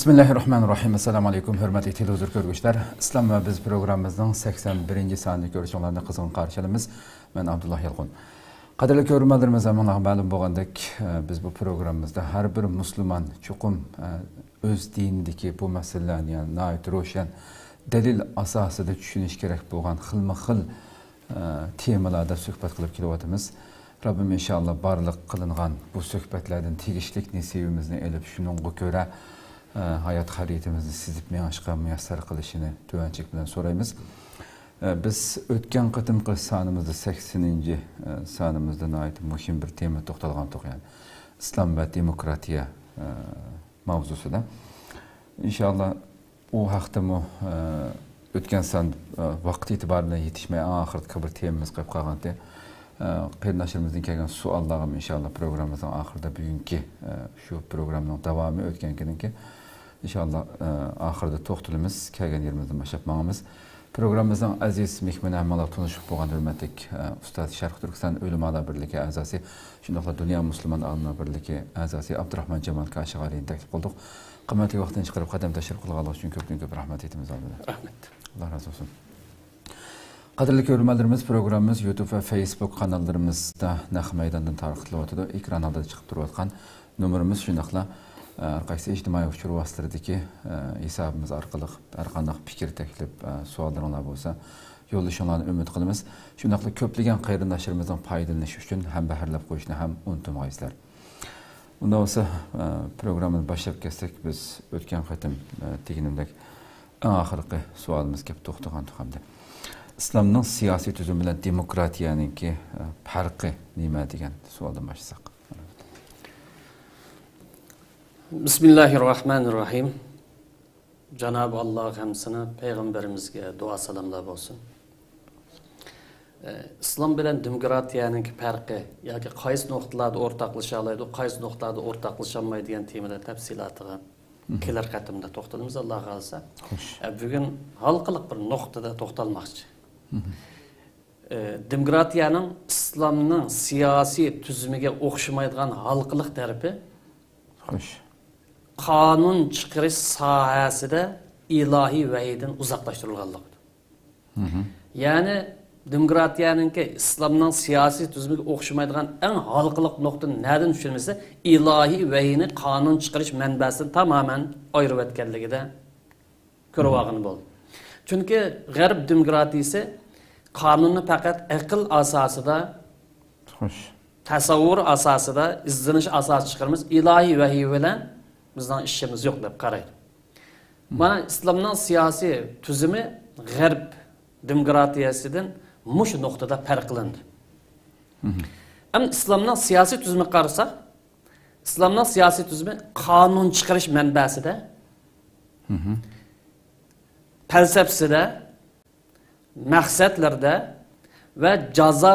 Bismillahirrahmanirrahim. Assalamu alaykum, hurmatli televizor ko'ruvchilar. Islom va biz programmamizning 81-sonini ko'rishinglarni qizg'in qarshilaymiz. Men Abdullah Yalqun. Qadrli ko'ruvchilarimiz, menga ma'lum bo'lgandek, biz bu programmamizda har bir musulmon chuqum o'z dinidagi bu masalalarni, ya'ni nihoyat ro'shan dalil asosida tushunish kerak bo'lgan xilma-xil temalarda suhbat qilib kelyapmiz. Rabbim inshaalloh barliq qilingan bu suhbatlardan tegishli nasibimizni elib shuningga ko'ra hayot xaritamizni sizib mengashqa muyassar qilishini tuvanchik bilan so'raymiz. Biz o'tgan qatimqi sonimizda 80-sonimizda nihoyat muhim bir tema to'xtalgan edik, ya'ni islom va demokratiya mavzusida. Inshaalloh u haqda o'tgan son vaqt itibariyle yetishmay oxirgi bir temamiz qolib qolganda qarindoshimizdan kelgan savollarni inshaalloh programmamizning oxirida bugungi shu programmaning davomi o'tgandan keyin inshaalloh oxirida to'xtalamiz, kelgan yerimizdan boshlab boramiz. Programmamizning aziz mehmonlarimiz tanishib bo'lgan hurmatli ustoz Sharq Turkiston Ulamolar birligi a'zosi, shuningdek dunyo musulmon olimlar birligi a'zosi Abdurahmon Jamol Kashg'ariyni taklif qildik. Qimmatli vaqtini chiqarib qadam tashrif qilganlar uchun ko'p rahmat aytamiz. Rahmat. Alloh razı olsun. Qadrli ko'ruvchilarimiz, programmamiz YouTube va Facebook kanallarımızda naq maydondan tarqatilyapti. Ekranlarda chiqib turayotgan nomerimiz shundaqla qaysi ijtimoiy uchur vositasidagi hisobimiz orqali har qanday fikr, taklif, savollaringiz bo'lsa yo'llashinglarni umid qilamiz. Shundaqla ko'plagan qarindoshlarimizning foydalanishi uchun ham bahrlab qo'yishni ham unutmaysizlar. Unda olsa programmani boshlab ketsak, biz o'tgan qatim deganimdek eng oxirgi savolimizga to'xtagan hamda İslamның siyasi tüzüm bilan demokratiyaningki farqi nima degan savoldan boshlasak. Bismillahirrahmanirrahim. Cenab-ı Allah hamsini peygamberimizge dua salamlar olsun. İslam bilan demokratiyaningki farqi yoki qaysi nuqtalarda o'rtaqlasha oladi, qaysi nuqtalarda o'rtaqlasha olmaydi degan temada tafsilotiga kelar qatimda to'xtalamiz Alloh xolisa. Bugun halqiliq bir nuqtada to'xtalmoqchi. Demokratiyanın İslamның siyasi tüzümüge o'xshamaydigan halqiliq tarafi qonun chiqarish sohasida ilohiy vahiydan uzoqlashtirilganligidir. Ya'ni demokratiyaningki İslamның siyasi tüzümüge o'xshamaydigan eng halqiliq nuqtani nereden tushunmasa, ilohiy vahiyni qonun chiqarish manbasidan tamamen ayirib etganligida ko'rib olgan bo'ldi. Çünkü G'arb demokratiyasi qonunni faqat aql asosida, tasavvur asosida, izlanish asosida chiqaramiz, ilohiy vahiy bilan bizning ishimiz yo'q deb qaraydi. Mana İslamning siyosiy tuzumi G'arb demokratiyasidan mush nuqtada farqlandi. Ama İslamning siyosiy tuzumi qarasak, İslamning siyosiy tuzumi qonun chiqarish manbasida, felsefesinde, maqsadlarda ve jazo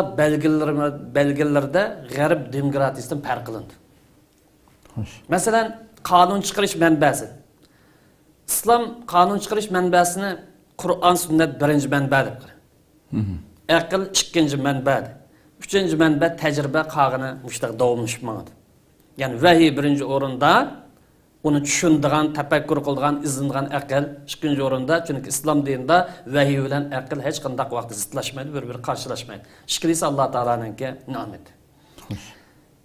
belgelerinde G'arb demokratiyasidan farqlandi. Mesela qonun chiqarish manbasi. İslam qonun chiqarish manbasini Qur'on, sünnet birinci manba deb qaraydi. Aql ikkinchi manba. Uchinchi manba tajriba qog'ini mushtaq davomlashib mangadi. Yani vahiy birinci o'rinda, onu tushundigan, tafakkur qildigan, izlangan aql ikkinchi o'rinda, chunki islom dinida vahiy bilan aql hech qanday vaqtda zidlashmaydi, bir-biri qarshilashmaydi. Ikkinchisi Alloh taolaninki ne'mati.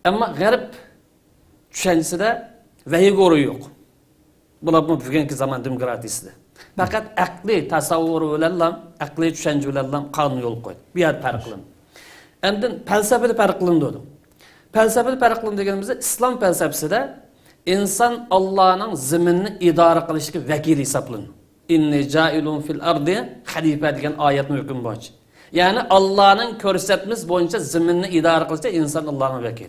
Ammo G'arb tushanchisida vahiy o'ri yo'q. Bular bugungi zamon demokratiyasida. Faqat aqliy tasavvur bilan, aqliy tushancha bilan qonun yo'l qo'ydi. Bu yer farqlandi. Endi falsafada farqlandi. Falsafada farqlandi deganimizda islom falsafasida İnsan Allah'ın ziminini idare kılışki vekil hesaplanır. İnni cailun fil ardi halife degan ayetni hüküm boyunca. Yani Allah'ın körsetmesi boyunca ziminini idare kılışki insan Allah'ın vekil.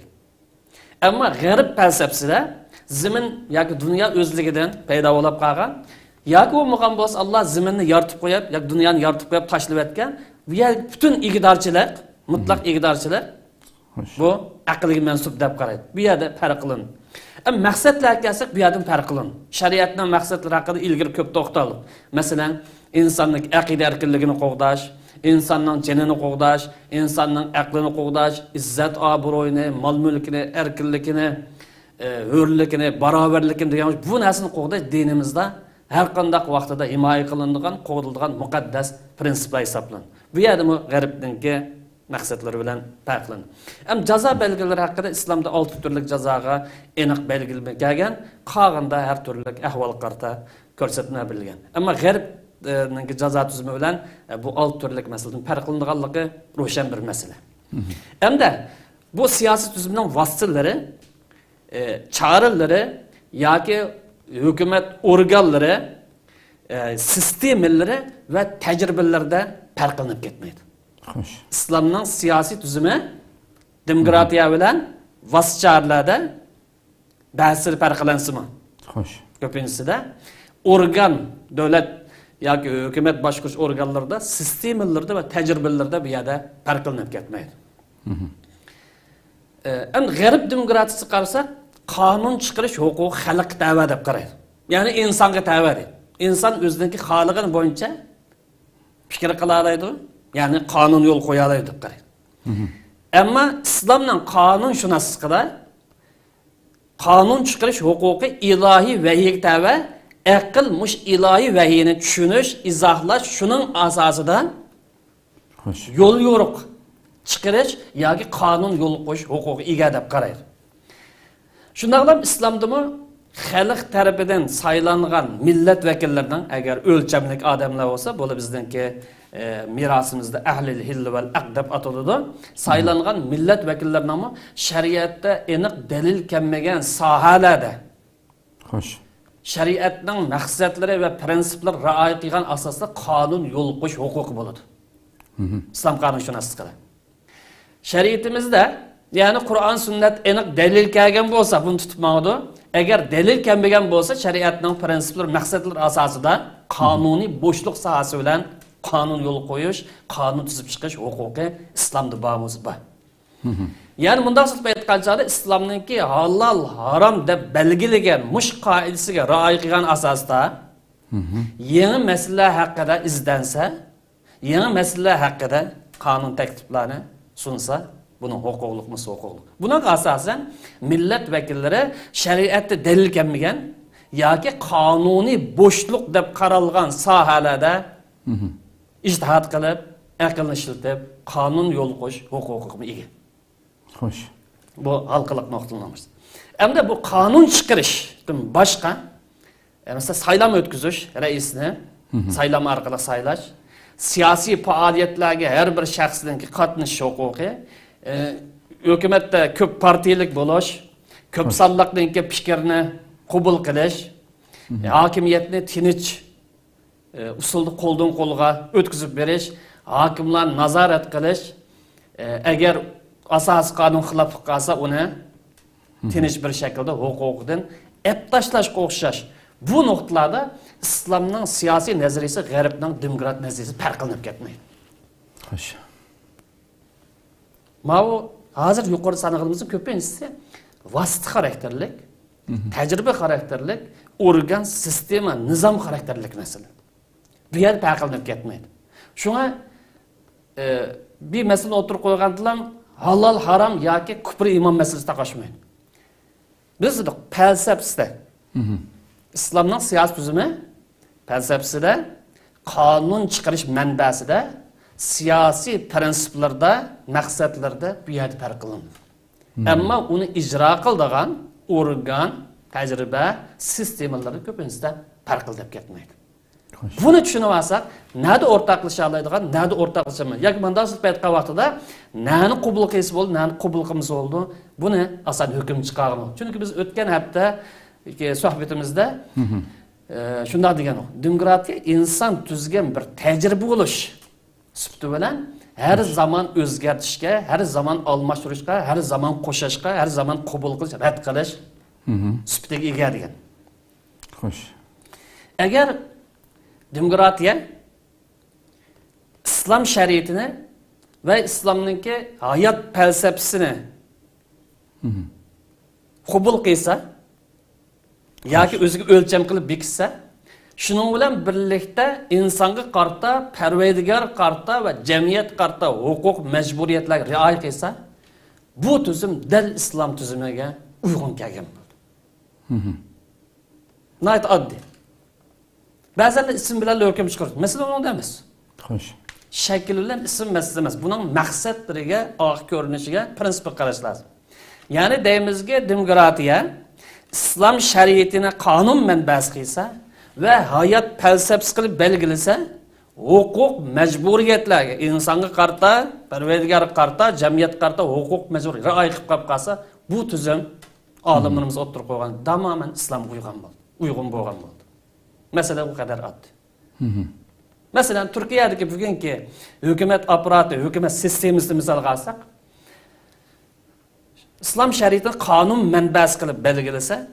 Ama G'arb felsefesinde zimin yoki dünya özligidan paydo bo'lib qolgan yoki bo'lmagan bo'lsa Allah ziminni yaratib qo'yib yoki dunyoni yaratib qo'yib tashlab etgan bütün iqtidorchilar, mutlaq iqtidorchilar bu aqlga mansub deb qaraydi. Bu yerda farqlandi. Ama maqsadlarga kelsak, bu yerdan farqlandi. Shariatning maqsadlari haqida ilgari ko'p to'xtaldik. Masalan, insonning aqida erkinligini qo'g'dash, insonning jonini qo'g'dash, insonning aqlini qo'g'dash, izzat obro'yini, mol mulkini, erkinligini hürlikini, baraberlikini degan bu narsani qo'g'day dinimizda har qanday vaqtida himoya qilinadigan, qo'g'dilgan muqaddas prinsiplar hisoblanadi. Bu yerda g'arbningki maqsadlari bilan farqlanadi. Ham jazo belgilari haqida islomda 6 turlik jazoga aniq belgilangan, qolganda har turli ahvol qarta ko'rsatma berilgan. Ammo g'arbningki jazo tuzumi bilan bu 6 turlik masaladan farqlanadiganligi ro'shan bir masala. Hamda bu siyosiy tuzumning vositalari, choraları yoki hukumat organlari, sistemaları ve tajribalarda farqlanib ketmaydi. Xo'sh. İslamning siyosiy tuzumi demokratiya bilan vositalarda ba'zi farqlansimi? Xo'sh. Ko'pincha organ, davlat yoki hukumat boshqarish organlarida, sistemalarda va tajribalarda bu yerda farqlanib ketmaydi. Endi g'arb demokratiyasi qarasak, qonun chiqarish huquqi xalqqa tava deb qaraydi. Ya'ni insonga tava deydi. İnsan o'zining xohligini bo'yicha fikr qila oladi, ya'ni qonun yo'l qo'ya oladi deb qaraydi. Ammo islomning qonunshunosligida qonun chiqarish huquqi ilohiy vahiyga tava, aql mush ilohiy vahiyni tushunish, izohlash shuning asosida yo'l yo'riq chiqarish yoki qonun yo'l qo'yish huquqi ega deb qaraydi. Shundaqlam islomdimi xalq tarafidan saylangan millat vakillarining agar o'lchamlik odamlar bo'lsa, bu bizningki mirosimizda ahlil hill val aqd deb ataladi. Saylangan millat vakillarining shariatda aniq dalil kelmagan sohalarda, Xo'sh. shariatning maqsadlari va prinsiplari rioya qilgan asosda qonun yo'l qo'yish huquqi bo'ladi. Islom qonunshunosligida. Shariatimizda, ya'ni Qur'on, sunnat aniq dalil kelgan bo'lsa, buni tutmaydi. Agar dalil kelmagan bo'lsa, shariatning prinsiplari, maqsadlari asosida qonuniy bo'shliq sohasi bilan qonun yo'l qo'yish, qonun tuzib chiqish huquqi islomda bor. Ya'ni bunday so'zba aytganchada islomningki halol, harom deb belgilagan mush qoidasiga rioya qilgan asosda yangi masala haqida izlansa, yangi masala haqida qonun takliflarini sunsa, bunun huquqliqmi, huquqliq. Buna asosan millat vakillari shariatda dalil kelmagan yoki qonuniy bo'shliq deb qaralgan sohalarda ijtihod qilib, aqlni ishlatib, qonun yo'l qo'yish huquqiga ega. Xo'sh. Bu xalqliq nuqtalamiz. Hamda bu qonun chiqarishdan boshqa, mesela saylam o'tkazish, raisni saylam orqali saylash, siyosiy faoliyatlarga har bir shaxsning qatnashish huquqi, hukumatda ko'p partiyalik bo'lish, ko'p sonliqning fikrni qabul qilish, hokimiyatni tinch usulda qo'ldan qo'lga o'tkazib berish, hokimlar nazorat qilish, agar asosiy qonun xilof qilsa uni tinch bir shaklda huquqidan tashlashga o'xshash. Bu nuqtalarda islomning siyosiy nazariyasi g'arbning demokrat nazariyasi farqlanib ketmaydi. Xo'sh. Mana hozir yuqori sanag'imizning ko'pinchisi vosita xarakterlik, tajriba xarakterlik, organ, sistema, nizom xarakterlik masala. Bu yer farqlanib ketmaydi. Shunga bir masala o'tirib qo'ygandilar, halol, harom yoki kufr iymon masalasi taqashmaydi. Biz falsafasida islomning siyosiy tuzumi falsafasida qonun chiqarish manbasida siyosiy prinsiplarda, maqsadlarda bu yerda farqlanadi. Ammo uni ijro qiladigan organ, tajriba, sistemalar ko'pincha farqlanib ketmaydi. Buni tushunib olsak, nada o'rtaqlasha oladigan, nada o'rtaqlashamaydi. Yoki bunday siz aytgan vaqtida nani qabul qilsa bo'ldi, nani qabul qilmasa bo'ldi, buni asan hukm chiqaramiz. Chunki biz o'tgan hafta suhbatimizda shunday degan, demokratiya inson tuzgan bir tajriba bo'lish sifati bilan her zaman o'zgartishga, her zaman almashtirishga, her zaman qo'shishga, her zaman qabul qilish, rad qilish sifatiga ega degan. Xo'sh. Agar demokratiya islom shariatini va islomningki hayot falsafasini qabul qilsa yoki o'ziga o'lcham qilib bekitsa, shuning bilan birlikda insonga qarta, parvardigor qarta va jamiyat qarta huquq, majburiyatlarga rioya qilsa, bu tuzum dal islom tuzumiga uyg'un kelgan bo'ldi. Nayt addi. Bazen de isim bilen hüküm çıkarır. Mesela onu demez. Hoş. Şekil bilen isim meselesi emas. Bunun maqsadlariga, oq ko'rinishiga, prinsipiga qarash lazım. Yani deyimizge demokratiya İslam şeriatini qonun manbasi qilsa ve hayat felsefesi qilib belgilasa, huquq majburiyatlarga insonga qarta, Parvardigorga qarta, jamiyatga qarta huquq majburiyat rioya qilib qolib qolsa, bu tuzum olimlarimiz o'tirib qo'ygan tamoman islomga uyg'un bo'lgan bo'ldi. Mesela bu kadar oddiy. Mesela Türkiye'deki bugünkü hükümet aparatı, hükümet sistemini misalga alsak, İslam şeriatini qonun manbasi qilib belgilasa,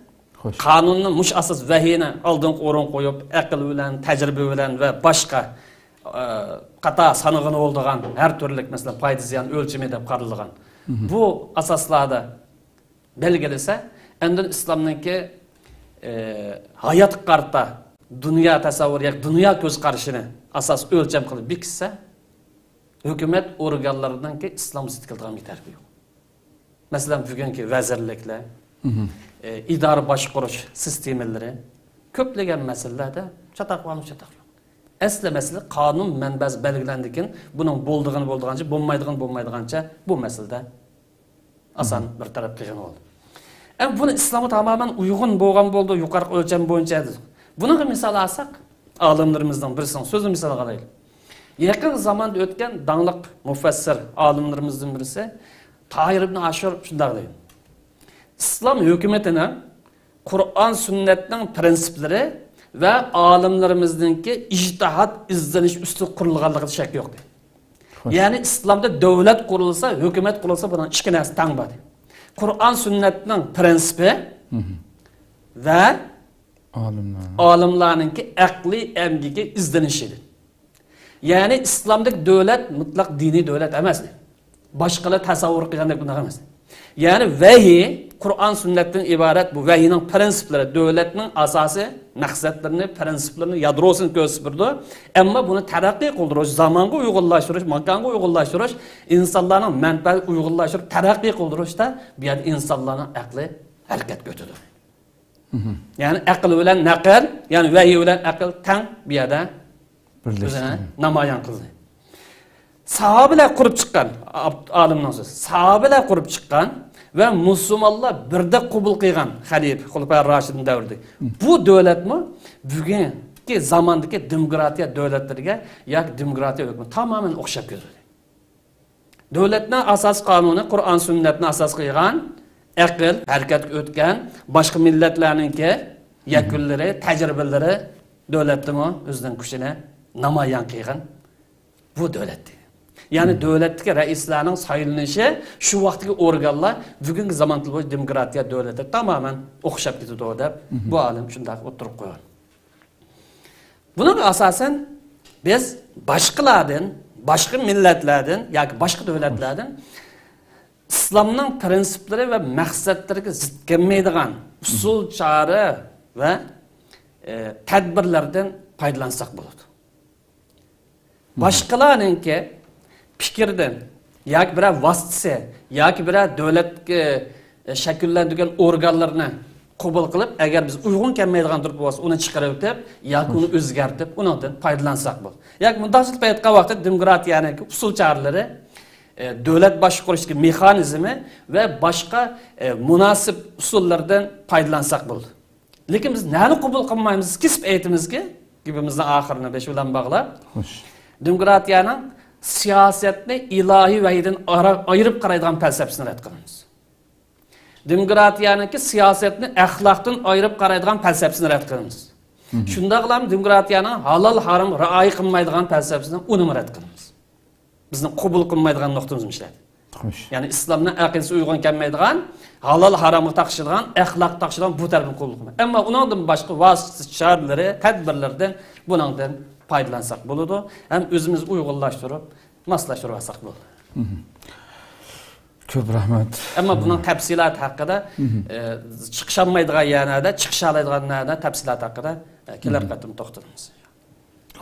qonunni mush asos vahiyini oldingi o'rin qo'yib, aql bilan, tajriba bilan va boshqa qata sanig'ini bo'lgan har turli mesela foyda ziyon o'lchami deb qaralgan. Bu asoslarda belgilasa, endi islomningki hayot qarta dünya tasavvur, dünya göz qarashini asas o'lcham qilib bekitsa, hukumat organlaridan ki islom zid qilgan yetarli yo'q. Mesela bugünkü vazirlikler, idare boshqarish sistemaları ko'plagan masalalarda chataqlanib. Asli mesele qonun manbasi belgilandikin, bunun bo'ldigancha, bo'lmaydigancha bu masalada asan bir taraf qilgan bo'ldi. Ama bunu İslam'a tamamen uygun bo'ldi, yuqori o'lcham bo'yicha. Bunu misal alsak, alimlerimizden birisinin sözü misal alayım. Yakın zamanda ötken dağlık mufassir alimlerimizden birisi Tahir ibn Aşur şunday deydi. İslam hükümetine Kur'an sünnetinin prensipleri ve alimlerimizdeki ictihat izleniş üstü kurulganlığı şek yok deydi. Yani İslam'da devlet kurulsa, hükümet kurulsa bunun iki narsa tang var. Kur'an sünnetinin prensibi ve alimlarınki akli emgiki izlenişidir. Yani İslam'daki devlet mutlak dini devlet emas. Başkaları tasavvur qilgandek bunday emas. Yani vahiy, Kur'an sünnetten ibaret bu vahiyning prinsipleri, devletning asası, maqsadlarini, prinsiplerini, yadrosini ko'rsatdi. Ama bunu taraqqiy qildirish, zamonga uyg'unlashtirish, makonga uyg'unlashtirish, insonlarning manfaat uyg'unlashtirib taraqqiy qildirishda bu yerda insonlarning aqli harakat ko'tadi. Yani aql bilan naql, yani vahiy bilan aql tang bu yerda birlashdi, namoyon qildi. Sahabeler kurup çıkan, alimden söz, sahabeler kurup çıkan ve Müslümanlar birde kubul kıygan Halif, Hulefai Raşid'in devirdi. Bu devlet mi? Bugünkü zamandaki demokratiya devletlerine, ya demokratiya hükmü tamamen okşap gözüldü. Devletine asas kanunu, Kur'an sünnetine asas kıygan, akıl, hareket ötken, başka milletlerinki yakülleri, tecrübeleri devletli mi? Özden kuşine namayan kıygan. Bu devletti. Yani devletteki reislerinin sayılınışı şu vaktiki organlar bugünkü zamanda demokratiya devleti tamamen okşap gidiyor orada. Bu alim şundan oturup koyuyor. Bunun asasen biz başkalardan, başka milletlerden, yani başka devletlerden İslam'ın prensipleri ve maksatları zid gelmeydiğen usul, çare ve tedbirlerden faydalansak bulur. Başkalarınki fikirden, yoki bir vasitasi, yoki bir davlatga shakllantirgan organlarni qabul qilib, agar biz uyg'un kelmaydigan turib bo'lsa, uni chiqarib o'tib, yoki uni o'zgartirib, undan foydalansak bo'l. Yoki mundaqchi paytga vaqtda demokratiyaning usul choralari, davlat boshqarishning mexanizmi va boshqa munosib usullardan foydalansak bo'l. Lekin biz nani qabul qilmaymiz? Kisb aytimizki, gibimizning oxirini besh bilan bog'lab, demokratiyaning siyasetni ilahi vahiyden ayırıp qaraydigan felsefesini rad qilamiz. Demokratiyaniki siyasetni axloqdan ayırıp qaraydigan felsefesini rad qilamiz. Shunda qilamiz demokratiyaning halol harom rioya qilmaydigan felsefesini uni rad qilamiz. Bizni qabul qilmaydigan nuqtamiz ishlaydi. Yani İslamning aqidasiga uyg'un kelmaydigan, halol haromga taqishadigan, axloq taqishadigan bu tarafni qabul qilmaydi. Ammo undan boshqa vasita choralari, tadbirlardan bundan faydalansak buludu. Hem özümüz uyg'unlashtirib, moslashtirib olsak bo'ldi. Ko'p rahmat. Ammo buning tafsilot haqida chiqisholmaydigan yanada, chiqisha oladiganlarda tafsilot haqida kelar qatim to'xtalamiz.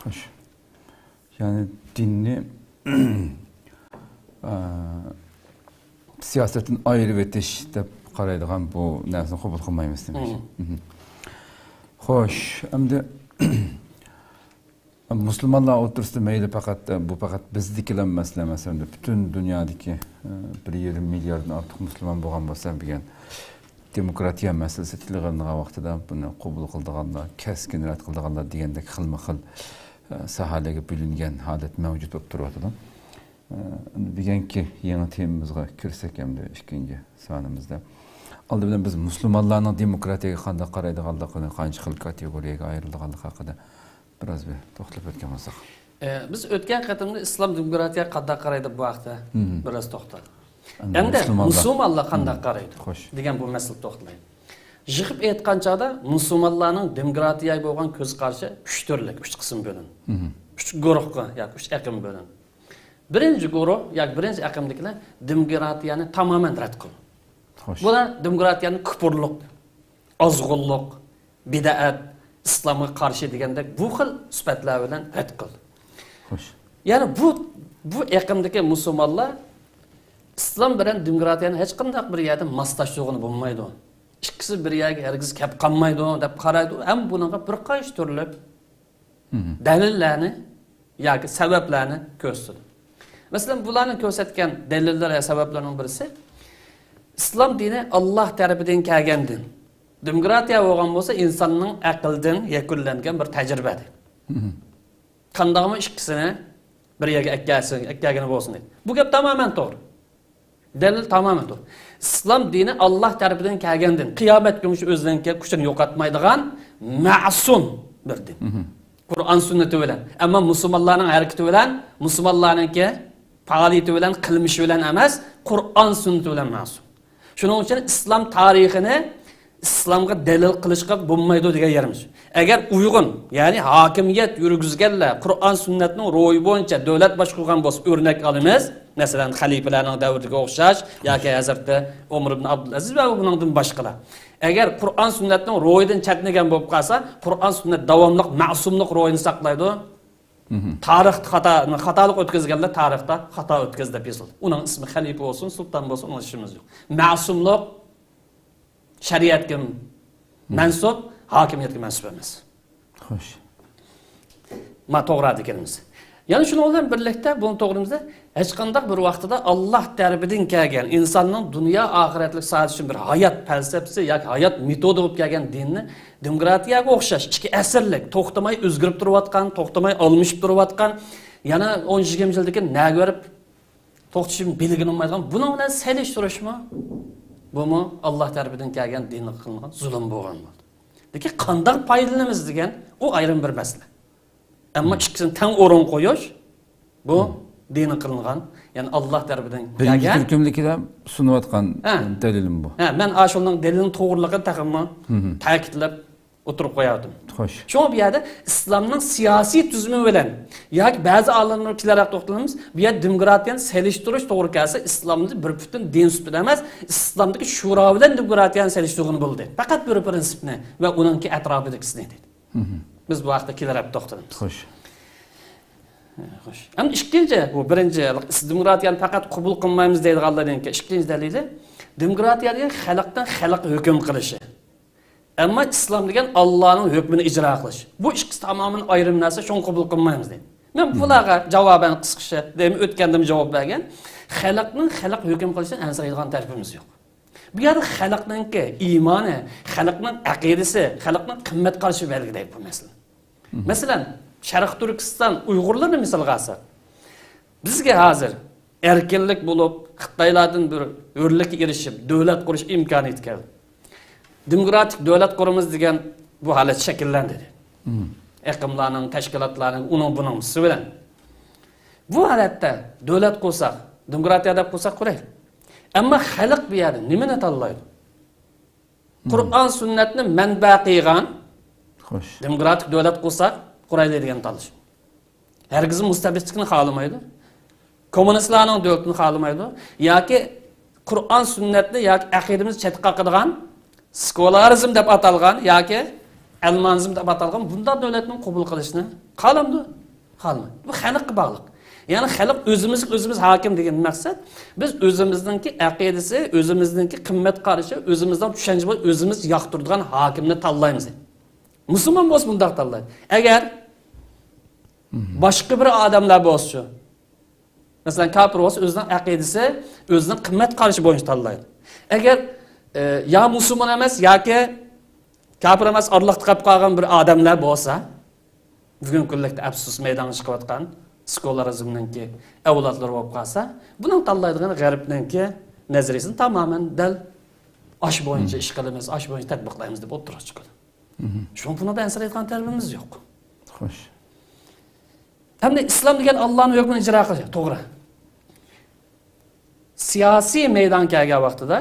Xo'sh. Ya'ni dinni siyosetdan ayirib etish deb qaraydigan bu narsani qabul qilmaymiz demak. Xo'sh, endi Müslümanlar otursa meyli fakat bu fakat bizdekiler mesela bütün dünyadaki 1,5 milyardan artık Müslüman boğan bolsa bilgen demokratiya meselesi tilg'anlığa vaqtida buni qabul qildiganlar, keskin rad qildiganlar degandek xilma-xil sahalarga bo'lingan holat mavjud bo'lib turadi. Deganki, yangi temamizga kirsak hamda ikkinchi sonimizda oldi bilan biz musulmonlarning demokratiyaga qanday qaraydiganligini, qancha xil kategoriyaga ayrilganligi haqida biraz bir to'xtalib o'tgan bo'lsak. Biz o'tgan qatimda islom demokratiyaga qanday qaraydi bu vaqtda biraz to'xtaldik. Endi musulmonlar qanday qaraydi degan bu masala to'xtalaydi. Yig'ib aytgan chog'da musulmonlarning demokratiyaga bo'lgan ko'z qarashi 3 turlik, 3 qism bo'linadi. 3 guruhga yoki 3 aqim bo'linadi. Birinchi guruh yoki birinchi aqimdagilar demokratiyani tamoman rad qiladi. Bular demokratiyaning kufrlik, ozg'unlik, bid'at, islomga qarshi degandek bu xil sifatlar bilan rad qildi. Ya'ni bu aqimdagi musulmonlar islom bilan demokratiyani hech qanday bir yerda moslashuvini bo'lmaydi. İkisi bir yerga hargiz kelib qolmaydi deb qaraydi. Ham buningga bir qaysi turli dalillarni yoki sabablarni ko'rsatdi. Masalan, bularni ko'rsatgan dalillar va sabablarning birisi islom dini Alloh tarafidan kelgan din. Demokratiya bo'lgan bo'lsa insonning aqldan yakunlangan bir tajribadir. Qandaqmi ikkisini bir yerga akkagini bo'lsin deydi. Bu gap tamoman to'g'ri. Dalil tamoman to'g'ri. İslam dini Allah tarafidan kelgan din. Qiyomat kuni o'zidan kuchini yo'qotmaydigan ma'sum bir din. Qur'on sunnati bilan. Ammo musulmonlarning harakati bilan, musulmonlarningki faoliyati bilan, qilmishi bilan emas, Qur'on sunnati bilan ma'sum. Shuning uchun islom tarixini islomga dalil qilishga bo'lmaydi degan yerimiz. Agar uyg'un, ya'ni hokimiyat yurgizganlar Qur'on sunnatning ro'yi bo'yicha davlat boshqargan bo'lsa o'rnak olamiz. Masalan, xalifalarning davriga o'xshash yoki Hazrat Umar ibn Abdulaziz va uningdan boshqalar. Agar Qur'on sunnatning ro'yidan chatnagan bo'lib qolsa, Qur'on sunnat davomli ma'sumlik ro'yini saqlaydi. Tarixda xatolik o'tkazganlar tarixda xato o'tkazdi deb yozildi. Uning ismi xalifa bo'lsin, sulton bo'lsin, uning ishimiz yo'q. Ma'sumlik shariatga mansub, hokimiyatga mansub emas. Xo'sh. Ma to'g'ri ekanmiz. Ya'ni shuni bilan birlikda bu to'g'rimizda hech qanday bir vaqtida Alloh tarafidan kelgan insonning dunyo oxiratlik saodat uchun bir hayot falsafasi yoki hayot metodi bo'lib kelgan dinni demokratiyaga o'xshash 2 asrlik to'xtamay o'zgarib turayotgan, to'xtamay almashib turayotgan, yana 10-20 yildagi nagarib to'xtashim belgini olmaydigan buni bilan selishtirishmi? Bumi Alloh tarafidan kelgan dinni qilgan zulm bo'lgan bo'ldi. Lekin qanday foydalanamiz degan u ayrim bir masala. Ammo ikkisini teng o'rin qo'yish bu dini qilingan, ya'ni Alloh tarafidan kelgan. Birinchi turkumlikda sunayotgan dalilim bu. Men ashunning dalilini to'g'riligini taqimman ta'kidlab o'tirib qo'yadim. Xo'sh. Shu bu yerda islomning siyosiy tuzumi bilan yoki ba'zi olimlar kilarga to'xtalamiz. Bu yerda demokratiyani selishtirish to'g'ri kelsa, islomni bir butun din sifatida emas, islomdagi shuro bilan demokratiyani selishtirishni bo'ldi. Faqat bir prinsipni va uningki atrofidagini dedi. Biz bu vaqtda kilarga to'xtalamiz. Xo'sh. Xo'sh. Endi ikkinchi, bu birinchi demokratiyani faqat qabul qilmaymiz deydiganlarning ikkinchi dalili demokratiya degan xalqdan xalq hukm qilishi. Ammo islom degan Allohning hukmini ijro qilish. Bu ikkisi tamoman ayrim narsa, shuni qabul qilmaymiz deydi. Men bularga javoban qisqacha deymi o'tgandim javob bergan. Xalqning xalq hukm qilishini ansiraydigan tarafimiz yo'q. Bu yerda xalqningki iymoni, xalqning aqidasi, xalqning qimmat qarashi belgilaydi bu masala. Masalan, Sharq Turkiston Uyg'urlarni misolga olsak, bizga hozir erkinlik bo'lib, Xitoylardan bir o'rlikka erishib, davlat qurish imkoniyati keldi. Demokratik davlat quramiz degan bu holat shakllandi. Aqimlarning, tashkilotlarning uning buning bilan. Bu holatda davlat qursak, demokratiya deb qursak quraylik. Ammo xalq bu yerda nimani tanlaydi? Qur'on sunnatni manba qilgan, Xo'sh. demokratik davlat qursak quraylik degan tanlash. Hargiz mustabidlikni xohlamaydi. Kommunistlarning davlatini xohlamaydi yoki Qur'on sunnatni yoki aqidamizni chetqa qilgan skolarizm deb atalgan yoki almanizm deb atalgan bunday davlatni qabul qilishni xohlamdi. Xohlamaydi. Bu xalqqa bog'liq. Ya'ni xalq o'zimiz hokim degan maqsad biz o'zimizningki aqidasi, o'zimizningki qimmat qarashi, o'zimizdan tushuncha bilan o'zimiz yoqtiradigan hokimni tanlaymiz. Musulmon bo'lsa bunday tanlaydi. Agar boshqa bir odamlar bo'lsa, masalan kafir bo'lsa o'zining aqidasi, o'zining qimmat qarashi bo'yicha tanlaydi. Agar ya musulmon emas yoki kafir emas orliqda qolib qolgan bir odamlar bo'lsa, bugun kunlikda afsus maydoniga chiqayotgan skolarizmninki avlodlari bo'lib qolsa, buning tanlaydigan g'arbninki nazariyasini tamoman dal osh bo'yicha ish qilamiz, osh bo'yicha tatbiqlaymiz deb o'tirib chiqadi. Shuni bunda ansiraydigan tarbiyamiz yo'q. Xo'sh. Hamda islom degan Allohning hukmini ijro qilish, to'g'ri. Siyosiy maydonga kelgan vaqtida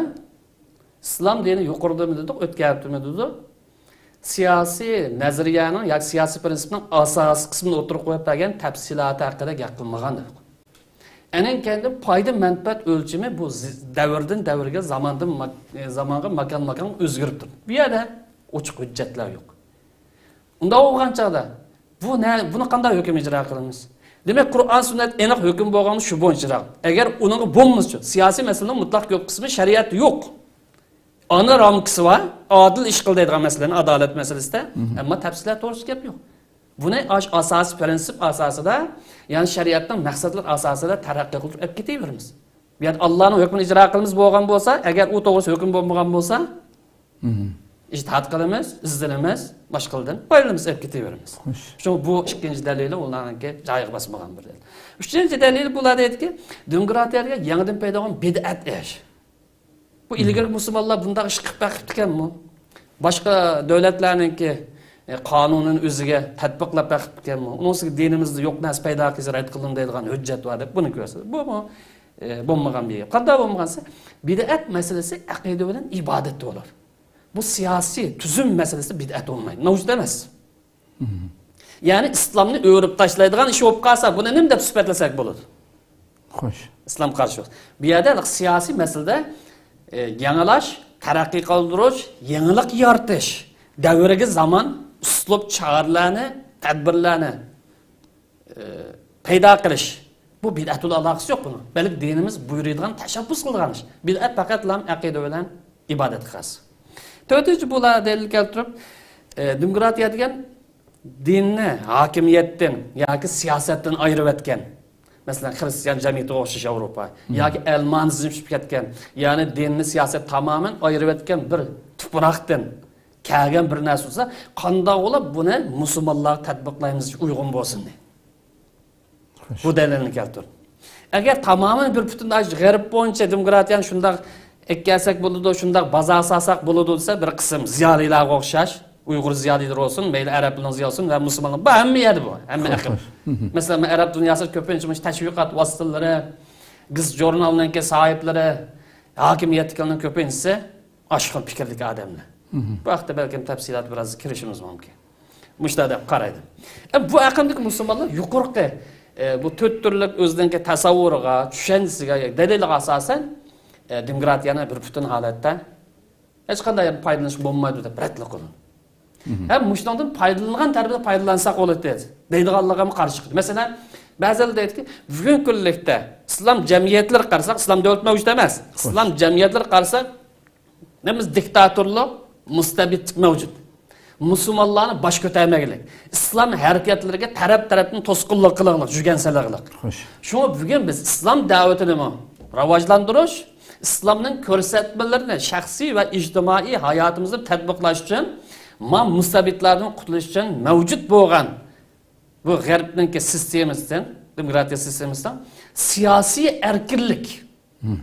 islom dini yuqoridami dedik, o'tgayaptimi dedik. Siyosiy nazariyaning yoki siyosiy prinsipning asosiy qismini o'tirib qo'yib bergan tafsiloti haqida gap qilmagan dedik. Anan kendi foyda manfaat o'lchami bu davrdan davrga, zamondan zamonga, makon o'zgarib turadi. Bu yerda ochiq hujjatlar yo'q. Unda bo'lgan chaqda buni qanday hukm ijro qilamiz? Demak, Qur'on sunnat aniq hukm bo'lgani shu bo'yicha. Agar uning bo'lmasa, siyosiy masalaning mutlaq ko'p qismi shariat yo'q. Ana ramkisi var, adil ish qiladigan masalaning adolat masalasida, ammo tafsilot to'g'risida gap yo'q. Buni asosiy prinsip asosida, ya'ni shariatning maqsadlar asosida taraqqiy qilib olib ketaveramiz. Bu yerda Allohning hukmini ijro qilamiz bo'lgan bo'lsa, agar u to'g'risida hukm bo'lmagan bo'lsa, ijtihod qilamiz, izlanamiz, boshqalardan foydalanamiz, olib ketaveramiz. Shu bu ikkinchi dalili ularningki joyiga bosmagan bir dalil. Uchinchi dalil bo'ladi aytki, demokratiyaga yangidan paydo bo'lgan bid'at ish. Bu ilgari musulmonlar bunday ish qilib baqibdikanmi? Boshqa davlatlarningki qonunini o'ziga tatbiqlab baqibdikanmi? Unisiga dinimizda yo'q narsa paydo qilsa rad qilindi deydigan hujjat bor deb buni ko'rsatdi. Bu bo'lmagan bir gap. Qanday bo'lmagansa, bid'at masalasi aqida bilan ibodat bo'lar. Bu siyosiy tuzum masalasi bid'at olmaydi. Mavjud emas. Ya'ni islomni o'rib tashlaydigan ish bo'lib qolsa, buni nima deb sifatlasak bo'ladi? Xo'sh. Islom qarshi. Bu yerda siyosiy masalada yangilash, taraqqiy qildirish, yangilik yaratish, davriga zamon uslub chorlarni, tadbirlarni paydo qilish. Bu bid'atul aloqasi yo'q buni. Balki dinimiz buyuradigan tashabbus qilgan ish. Bid'at faqat aqida bilan ibodat xos. To'rtinchi bo'la dalil keltirib, demokratiya degan dinni hokimiyatdan yoki siyosatdan ayirib etgan. Masalan, Xristian jamiyati o'xshash Yevropa yoki almanizm chiqib ketgan, ya'ni dinni siyosat tamoman ayirib etgan bir tuproqdan kelgan bir narsa bo'lsa, qanday bo'lib buni musulmonlar tatbiqlaymiz uyg'un bo'lsin deydi. Bu dalilni keltirdi. Agar tamoman bir butun g'arb bo'yicha demokratiyani shunday ekkasak bo'ladi, shunday bazasasak bo'ladi desa, bir qism ziyolilarga o'xshash, Uyg'ur ziyolilar olsun, mayli arab tilini olsun va musulmonlar bu hamma yerda bu, hamma aql. Masalan, arab dunyosida ko'pincha tashviqot vositalari, giz jurnalning sohiblari, hokimiyatning ko'pinchisi oshqin fikrli odamlar. Bu haqda balkim tafsilot biroz kirishimiz mumkin. Mushtada qaraydi. Bu aqllik musulmonlar yuqorqi bu to'rt turlik o'zining tasavvuriga, tushunchasiga, daliliga asosan demokratiyani bir butun holatda hech qanday foydalanish bo'lmaydi deb rad qiladi. Hem müştahdan paydalangan tarbiyada paydalansak bo'ladi deydiganlarga qarshi chiqdi. Masalan, ba'zilar deydi ki, bugun kunlikda islom jamiyatlar qarasak, islom davlat mavjud emas. Islom jamiyatlar qarasak, nemiz diktatorlik, mustabidlik mavjud. Musulmonlarni bosh ko'tarmaganlik, islom harakatlariga taraf-tarafdan to'sqinlik qilganlik, jugansalarlik. Shuni bugun biz islom da'vatini rivojlantirish, islomning ko'rsatmalarini shaxsiy va ijtimoiy hayotimizda tatbiqlash uchun mustabidlardan qutulish uchun mavjud bo'lgan bu g'arbning sistemasidan, demokratiya sistemasidan siyosiy erkinlik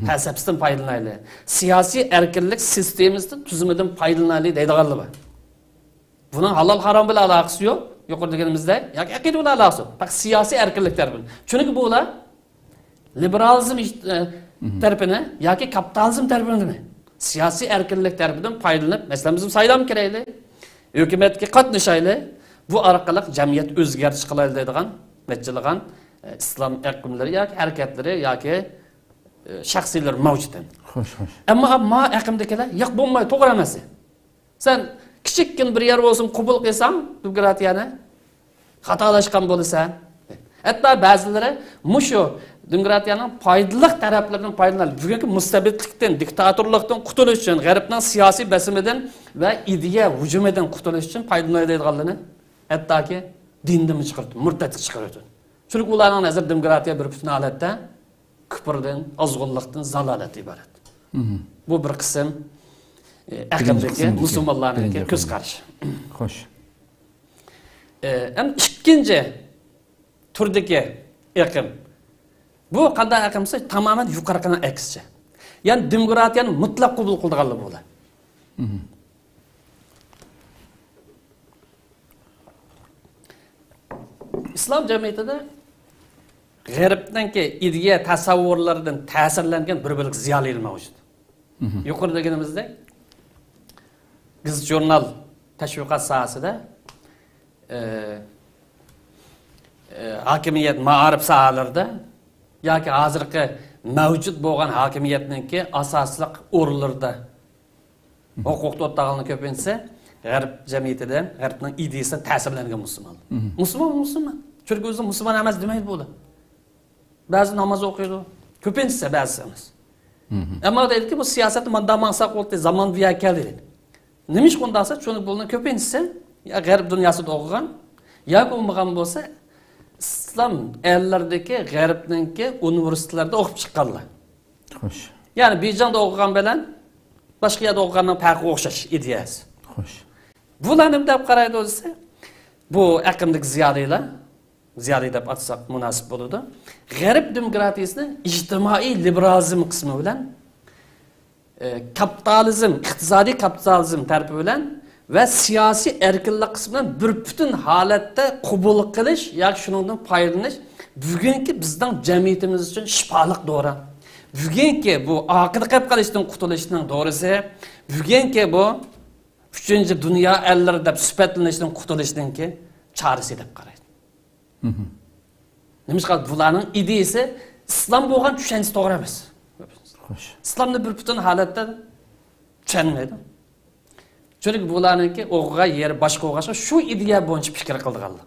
falsafasidan foydalanaylik. Siyosiy erkinlik sistemasidan tuzumidan foydalanaylik deydiganlar bor. Buning halol harom bilan aloqasi yo'q. Yuqorida deganimizda, yoki aqida bilan aloqasi yo'q. Faqat siyosiy erkinliklar bilan. Chunki bu ular liberalizm tarafini yoki kapitalizm tarafini siyosiy erkinlik tarafidan foydalanib, masalan, bizim saylam kerakli, hukumatga qatnashaylik, bu orqali jamiyat o'zgarish qiladi deydigan, netchilagan islom aqimlari yoki harakatlari yoki shaxsiylar mavjud. Xo'sh. Ammo aqimdagilar yo'q bo'lmaydi, to'g'ri emas. Sen kichikkin bir yer bo'lsin qabul qilsang, demokratiyani xatolashgan bo'lasan. Hatto ba'zilari mushu demokratiyaning foydali taraflaridan foydalanib, bugungi mustabidlikdan, diktatorlikdan qutulish uchun, g'arbning siyosiy basimidan va ideya hujumidan qutulish uchun foydalanadiganlarni hattoki dindan chiqardi, murtadga chiqardi. Chunki ularning nazar demokratiya bir butun holatda kufrdan, ozg'unlikdan, zalolat iborat. Bu bir qism aqldagi musulmonlarning ko'z qarashi. Xo'sh. Endi ikkinchi turdagi aqm. Bu qanday aqmsa tamoman yuqoriqining aksicha. Ya'ni demokratiyani mutlaq qabul qilganlar bo'ladi. İslam jamiyatida g'arbdagi ideya tasavvurlaridan ta'sirlangan bir-birlik ziyolilar mavjud. Yuqorida deganimizdek, biz jurnal tashviqot sohasida hokimiyat, ma'arif sohalarida yoki hozirgi mavjud bo'lgan hokimiyatningki asosli o'rinlarida huquq to'g'riligini ko'pincha g'arb jamiyatidan, g'arbning ideyasidan ta'sirlangan musulmon. Musulmon. Chunki o'zi musulmon emas demaydi bo'ladi. Ba'zi namoz o'qiydi, ko'pincha ba'zi emas. Ammo deydiki, bu siyosatni manda maqsad qildi, zamon biya keldi. Nima ish qondasa, shuni bo'lni ko'pincha ya g'arb dunyosida o'qigan, yoki o'qimagan bo'lsa, islom ellardagi g'arbningki universitetlarda o'qib chiqqanlar. Xo'sh. Ya'ni Bejonda o'qigan bilan boshqa yerda o'qiganning farqi o'xshash ideyasi. Xo'sh. Bularni deb qaraydi o'zi, bu aqmdagi ziyoli deb atsak munosib bo'ladi. G'arb demokratiyasini ijtimoiy liberalizm qismi bilan kapitalizm, iqtisodiy kapitalizm tarafi bilan va siyosiy erkinlik qismidan bir butun holatda qabul qilish yoki shuningdan foydalanish bugungi bizning jamiyatimiz uchun shifoliq dori. Bugungi bu oqida qilib qolishdan qutulishning dorisi, bugungi bu 3-dunyo ellar deb sifatlanishdan qutulishdanki chorasi deb qaraydi. Nimishqa bularning ideyasi islom bo'lgan tushunchasi to'g'ri emas. Xo'sh. İslamni bir butun holatda tushunmaydi. Chunki bularningki o'qigan yeri boshqa o'qish shu ideya bo'yicha fikr qildiganlar.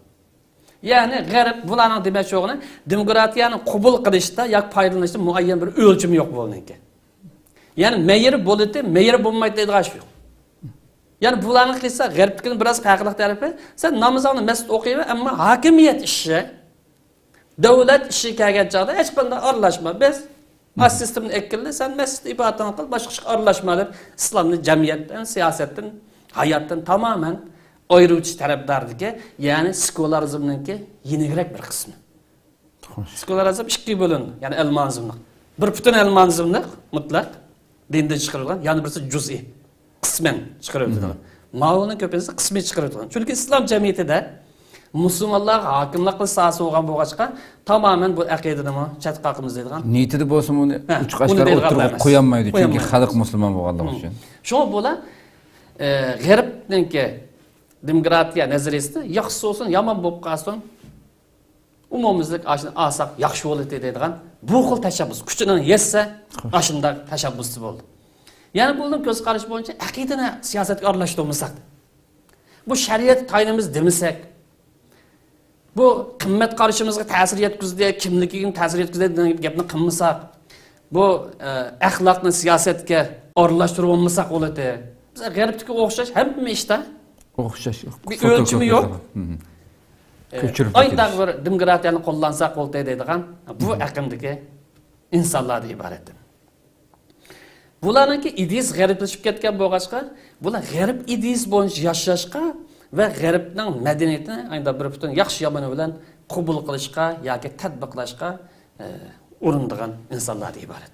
Ya'ni g'arb bularning demoqchig'ini demokratiyani qabul qilishda yoki foydalanishda muayyan bir o'lchami yo'q bo'lganki. Ya'ni me'yor bo'ladi, me'yor bo'lmaydi deydigan shu. Ya'ni bularni qilsa g'arbning biroz farqli tarafi, sen namozingni masjid o'qiyver, ammo hokimiyat ishi, davlat ishi kelgan chog'da hech qanday aralashma. Biz sistemni ekildi, sen masjid ibodatini qil, boshqa ishga aralashma deb islomni jamiyatdan, siyosatdan, hayotdan tamoman ayiruvchi tarafdordagi, ya'ni sekularizmningki yeniroq bir qismi. Sekularizm ikki bo'lindi, ya'ni ilmonizmlik. Bir butun ilmonizmlik mutlaq dindan chiqarilgan, ya'ni birisi juz'iy qismen chiqariladi. Ma'lumotning ko'pincha qismiy chiqariladi. Chunki islom jamiyatida musulmonlar hokimlik qilsa bo'lgan bo'lg'achqa tamoman bu aqidani chatqa qilamiz deydigan. Niyatida bo'lsa uni uch qashqar o'tirib qo'yolmaydi, chunki xalq musulmon bo'lganligi uchun. Shu bo'la g'arbningki demokratiya nazariyasida yaxshi bo'lsin, yomon bo'lib qolsin, umumizlik ashuni olsak yaxshi bo'ladi deydigan bu xil tashabbus kuchidan yetsa ashunda tashabbusi bo'ldi. Ya'ni bundan ko'z qarash bo'yicha aqidani siyosatga aralashtirmasak, bu shariat taynimiz demasak, bu qimmat qarashimizga ta'sir yetkazdi, kimligiga ta'sir yetkazdi degan gapni qilmasak, bu axloqni siyosatga aralashtirib olmasak bo'ladi. Biz g'arbga o'xshash hamma ishda o'xshash bir o'lchami yo'q. Aytaq bir demokratiyani qo'llansak bo'ladi deydigan bu aqmdagi insonlardan iborat. Bularningki ideyasi g'arblashib ketgan bo'lg'achqa, bular g'arb ideyasi bo'yicha yashashga va g'arbning madaniyatini ayda bir butun yaxshi yomoni bilan qabul qilishga yoki tatbiqlashga urindigan insonlardan iborat.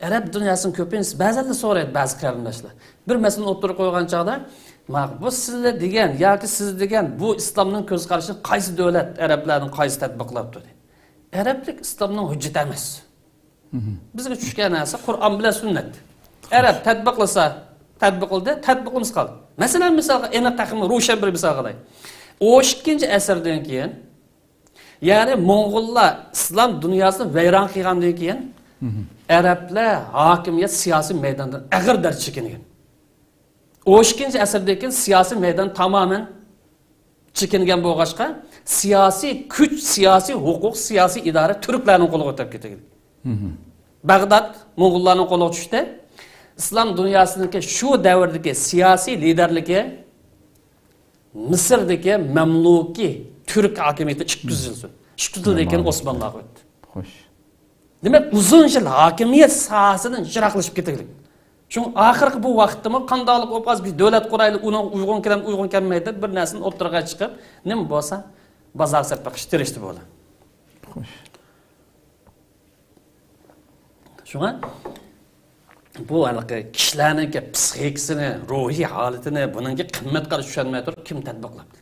Arab dunyosini ko'pincha ba'zan so'raydi ba'zi qarindoshlar. Bir masalani o'tirib qo'ygan chog'da, bu sizlar degan yoki siz degan bu islomning ko'z qarashi qaysi davlat arablarning qaysi tatbiqlabdi deydi. Arablik islomning hujjati emas. Bizga tushgan narsa Qur'on bilan sunnat. Arab tatbiqlasa tatbiqildi, tatbiqimiz qoldi. Masalan, aniq taqimni ro'shan bir misol qilaylik. 12-asrdan keyin, ya'ni Mo'ng'ullar islom dunyosini vayron qilgandan keyin, arablar hokimiyat siyosiy maydondan og'ir darajada chekingan. 12-asrdan keyin siyosiy maydon tamoman chekingan bo'lg'achqa, siyosiy kuch, siyosiy huquq, siyosiy idora turklarning qo'liga o'tib ketgan. Bag'dod Mo'g'ullarning qo'liga tushdi. Islom dunyosidagi shu davrdagi siyosiy liderligi Misrdagi mamlukiy Türk hokimiyati 200 yil sürdü. 200 yildan keyin Osmonlarga o'tdi. Xo'sh. Demak, uzun yil hokimiyat sohasidan yiroqlashib ketdik. Shu oxirgi bu vaqtda qandoqlik o'paz biz davlat quraylik, uning uyg'un kelmaydi, bir narsani o'ttirga chiqib, nima bo'lsa, bozor sotib qishtirishdi bo'ldi. Xo'sh. Shunga bu aniqi kishilarning psixikasini, ruhiy holatini, buningga qimmat qilish tushunmay turib kim tatbiqlabdi?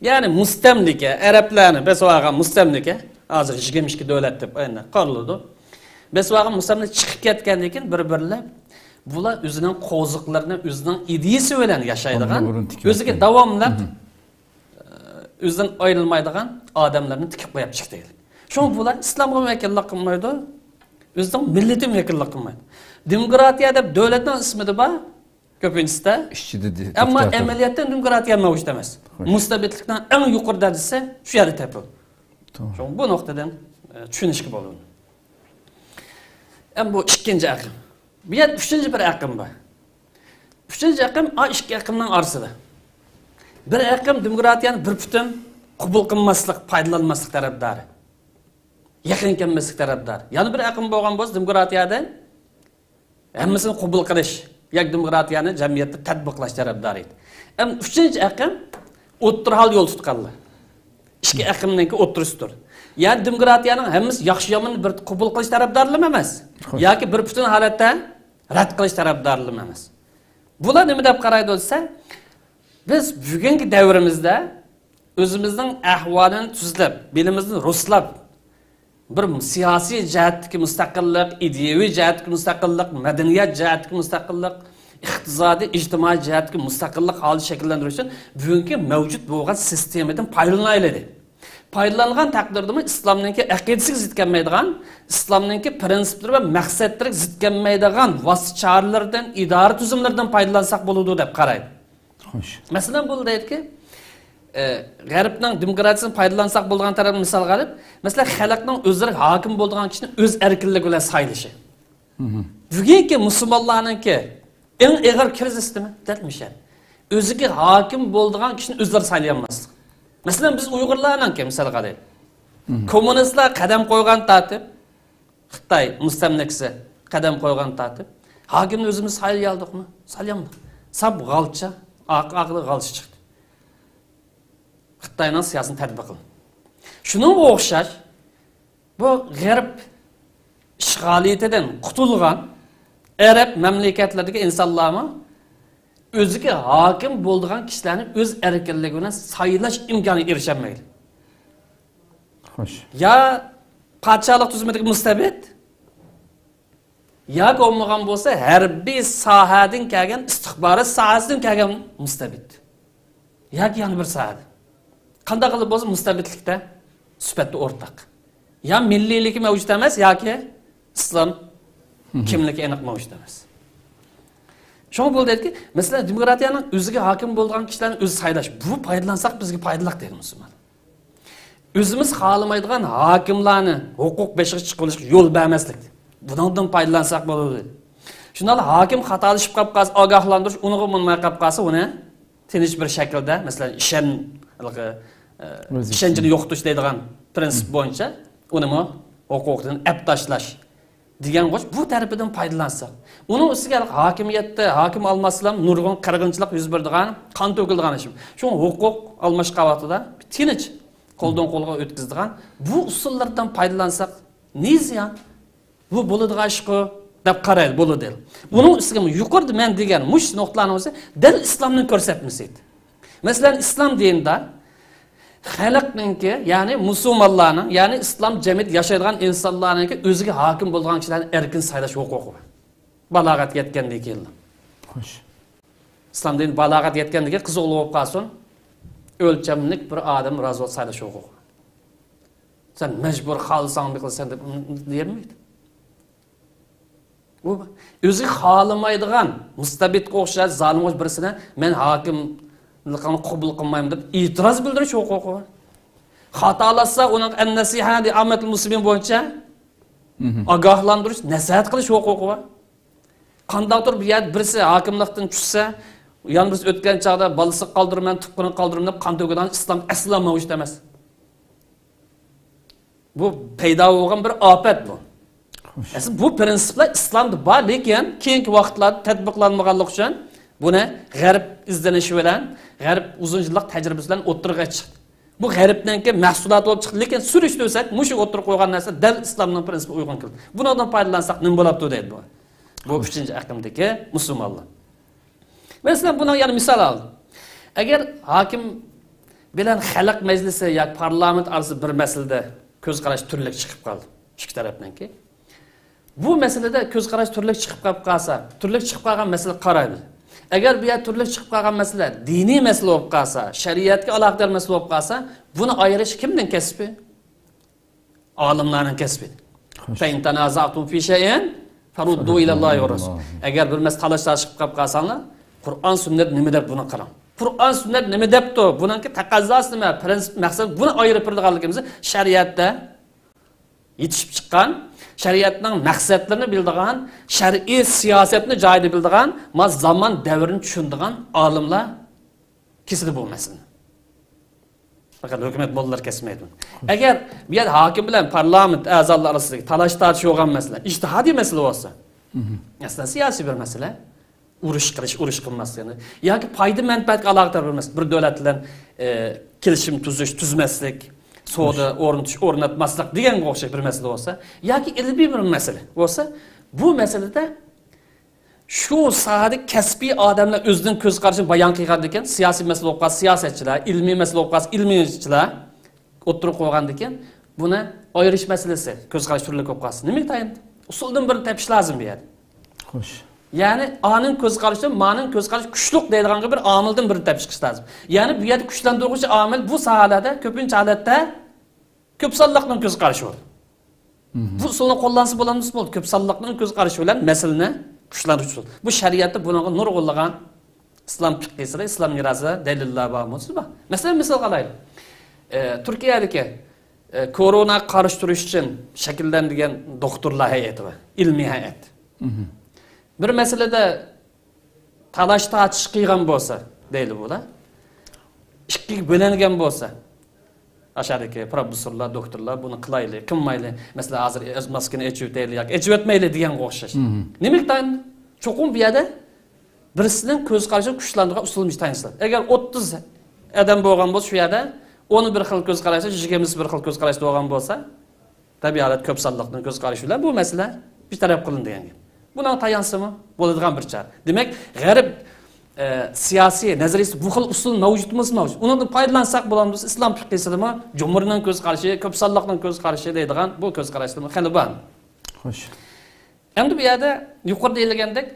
Ya'ni mustamlika, arablarni besvagan mustamlika, hozir 22 davlat deb ayni qoldi. Besvagan mustamlika chiqib ketgandan keyin bir-birlab bular o'zining qo'ziqlarini, o'zining ideyasi bilan yashaydigan, o'ziga davomlab o'zidan ayrilmaydigan odamlarni tikib qo'yib chiqdi. Shunga bular islomga vakillik qilmaydi, o'zining millatiga vakillik qilmaydi. Demokratiya deb davlatning ismida bor, ko'pincha ammo amaliyotda demokratiya mavjud emas. Mustabidlikdan eng yuqori darajasi shu yerda topildi. To'g'ri. Bu nuqtadan tushunishga bo'ladi. Ham bu ikkinchi aqim. Bu yer uchinchi bir aqim bor. Uchinchi aqim ikki aqimning orasida. Bir aqim demokratiyani bir butun qabul qilmaslik, foydalanmaslik tarafdori. Yaqin kelmaslik tarafdori. Yana bir aqim bo'lgan bo'lsa demokratiyadan hammasini qabul qilish, yak demokratiyani jamiyatda tatbiqlash tarafdori edi. Ham uchinchi aqim o'ttirhal yo'l tutganlar. Ikki aqimningki o'ttirishdir. Ya'ni demokratiyaning hammasi yaxshi yomonni bir qabul qilish tarafdorligi emas, yoki bir butun holatda rad qilish tarafdorligi emas. Bular nima deb qaraydi bo'lsa, biz bugungi davrimizda o'zimizning ahvolini tuzlab, belimizni ruslab, bir siyosiy jihatdagi mustaqillik, ideyaviy jihatdagi mustaqillik, madaniyat jihatdagi mustaqillik, iqtisodiy, ijtimoiy jihatdagi mustaqillik holini shakllantirish uchun bugungi mavjud bo'lgan sistemadan foydalanaylik. Foydalangan taqdirda islomning aqidasiga zid kelmaydigan, islomning prinsiplari va maqsadlariga zid kelmaydigan vositalardan, idora tuzumlaridan foydalansak bo'ladi deb qaraydi. Xo'sh. Masalan, bu deydiki, G'arbning demokratiyasidan foydalansak bo'lgan taraf misol qilib, masalan, xalqning o'zlari hokim bo'lgan kishini o'z erkinligi bilan saylashi. Bugungi musulmonlarningki eng og'ir krizismi? Dəlmişər. Özüge hakim bo'lgan kishini o'zlari saylay olmaslik. Masalan, biz Uyg'urlarningki misol qaraylik. Kommunistlar qadam qo'ygan tartib, Xitoy mustamlikasi qadam qo'ygan tartib, hokimni o'zimiz saylay oldikmi? Saylay olmadik. Sab g'alcha, aqli g'alcha chiqdi. Xitoyning siyosatini tatbiq qildi. Shuningga o'xshash bu G'arb ishg'oliyatidan qutulgan Arab mamlakatlaridagi insonlarni o'ziga hokim bo'lgan kishilarni o'z erkinligi bilan saylash imkoniga erishamaydi. Xo'sh. Ya podshohlik tuzumidagi mustabid, ya bo'lmagan bo'lsa harbiy sohadan kelgan, istixborot sohasidan kelgan mustabid. Yoki yana bir soha. Qanday qilib bo'lsa mustabidlikda sifatda o'rtaq. Ya milliyligi mavjud emas yoki islom kimligi aniq mavjud emas. Shunga bo'ldiki, masalan, demokratiyaning o'ziga hokim bo'lgan kishilarni o'zi saylash, bu foydalansak bizga foydaliq deydi musulmon. O'zimiz xohlamaydigan hokimlarni huquq beshiga chiqishga yo'l bermaslik. Bundan foydalansak bo'ladi. Shundan hokim xatolashib qolib qolsa, ogohlantirish, unga bo'lmay qolib qolsa, uni tinch bir shaklda, masalan, ishonchini yo'qotish deydigan prinsip bo'yicha uni huquqdan ap tashlash degan qo'sh bu tarafidan foydalansa. Uning ustiga hokimiyatda hokim olmaslam nurg'un qirg'inchilik yuz beradigan, qon to'kiladigan ish. Shu huquq almash qavatida tinch qo'ldan qo'lga o'tkazadigan bu usullardan foydalansak, ne ziyon? Bu bo'ladigan ishqi deb qaraydi, bo'ladi. Buning ustiga yuqorida men degan mush nuqtalarni o'zi dal islomning ko'rsatmasi edi. Masalan, islom dinida xalqninki, ya'ni musulmonlarning, ya'ni islom jamiyat yashaydigan insonlarningki o'ziga hokim bo'lgan kishilarni erkin saylash huquqi bor. Balog'at yetgandan keyin. Xo'sh. Islom dini balog'at yetgandan keyin qiz o'g'il bo'lib qolsin, o'lchamlik bir odam rozi bo'lib saylash huquqi. Sen majbur xohlasang qilsan deb deyilmaydi. Bu o'zi xohlamaydigan mustabidga o'xshash zolim birisini men hokim liqani qabul qilmayman deb e'tiroz bildirish huquqi bor. xatolasa uning an-nasiha li ammatul muslimin bo'yicha ogohlantirish, nasihat qilish huquqi bor. Qandaqdir bir yer birisi hokimlikdan tushsa, yan biz o'tgan chaqda balasi qoldirman, tuqqini qoldirman deb qon to'kadigan islom aslan mavjud emas. Bu paydo bo'lgan bir ofat bu. Aslida bu prinsiplar islomda bor, lekin keyingi vaqtlarda tatbiqlanmaganligi uchun buni g'arb izlanishi bilan, g'arb uzun yillik tajribasi bilan o'tirg'a chiqdi. Bu g'arbdanki mahsulot bo'lib chiqdi, lekin surishtirsak, mushu o'tirib qo'ygan narsa dal islomning prinsipiga uyg'un keldi. Bundan foydalansak nima bo'ladi deydi bu. Bu 3-aqimdagi musulmonlar. Mesela buna yani misal aldım. Eğer hakim bilen xalq majlisi ya parlament arası bir meselede göz qarash turlik chiqib qoldi. İki tarafdan ki. Bu meselede göz qarash turlik chiqib qolsa, turlik chiqib qolgan mesele qaraydi. Eğer bir yer turlik chiqib qolgan mesele diniy mesele bo'lib qolsa, shariatga aloqador mesele bo'lib qolsa, buni ayirish kimning kasbi? Olimlarning kasbi. Fa in tanaza'tum fi shay'in faruddu ila Allohi va rasul. Eğer bir mesele talashlar chiqib qolsanlar, Qur'on sünnet nima deb buni qarang. Qur'on sünnet nima debdi? Buningki taqozosi nima? Prinsip maqsad buni ayirib turganligimizni shariatda yetishib chiqqan, shariatning maqsadlarini bildigan, shar'iy siyosatni joyida bildigan, ma zamon davrini tushundigan olimlar kesidi bo'lmasin. Faqat hukumat bolalar kesmaydi. Agar bu yer hokim bilan parlament a'zolari orasidagi talash tortish bo'lgan masala, ijtihodiy masala bo'lsa, aslida siyosiy bir masala. Urush qilmasligini yoki foyda manfaatga aloqador bo'lmas, bir davlat bilan kelishim tuzmaslik, savdo o'rnatmaslik deganga o'xshash bir masala bo'lsa, yoki ilmiy bir masala bo'lsa, bu masalada shu sohada kasbiy odamlar o'zining ko'z qarashini bayon qilgan ekan, siyosiy masala bo'lib qolsa siyosatchilar, ilmiy masala bo'lib qolsa ilmiychilar o'tirib qo'ygan ekan, buni ayirish masalasi ko'z qarash turli bo'lib qolsa, nima tayin? Usuldan birini topish lozim bu yerda. Xo'sh. Yani A'nın göz qarışı, Ma'nın göz qarışı güçlük deyilgan bir amildan birini tepki çıkış lazım. Yani bu yerda güçlendiruvchi amil bu sohalarda ko'pincha holatda ko'p sonliqning göz qarışı bor. Bu usulni qo'llansa bo'lamiz bo'ldi. Ko'p sonliqning göz qarışı bilan masalani kuchlantiruvchi usul. Bu shariatda bunaqa nurg'unlagan islom fiqhisida, islom mirosida dalillar bor bo'lsa. Masalan, misol qilaylik. Turkiyadagi korona qarshi turish uchun shakllangan doktorlar hay'ati bor, ilmiy hay'at. Bir meselede talash tortish qilgan bo'lsa, deydi bular. Ikkiga bo'lingan bo'lsa, aşağıdaki professorlar, doktorlar buni qilayli, qilmayli. Mesela hozir o'z maskini echib o'tayli yoki echib o'tmayli degan o'xshash. Nimadan cho'qim bu yerda birisining ko'z qarashini kuchlantirgan usulni tayinlasa. Agar 30 odam bo'lgan bo'lsa, shu yerda 11 xil ko'z qarashi, 21 xil ko'z qarash bo'lgan bo'lsa, tabiiyat ko'p sonliqning ko'z qarashi bilan bu masala bir taraf qilindi degan. Buna tayansımı bo'ladigan bir char. Demak, g'arb siyosiy nazariyasi bu xil usul mavjudmas mavjud. Undan foydalansak bo'lamiz. Islom fiqhisidami, jumhurning ko'z qarashi, ko'p sonliqning ko'z qarashi deydigan bu ko'z qarashlar xili bor. Xo'sh. Endi bu yerda yuqorida deyilgandek,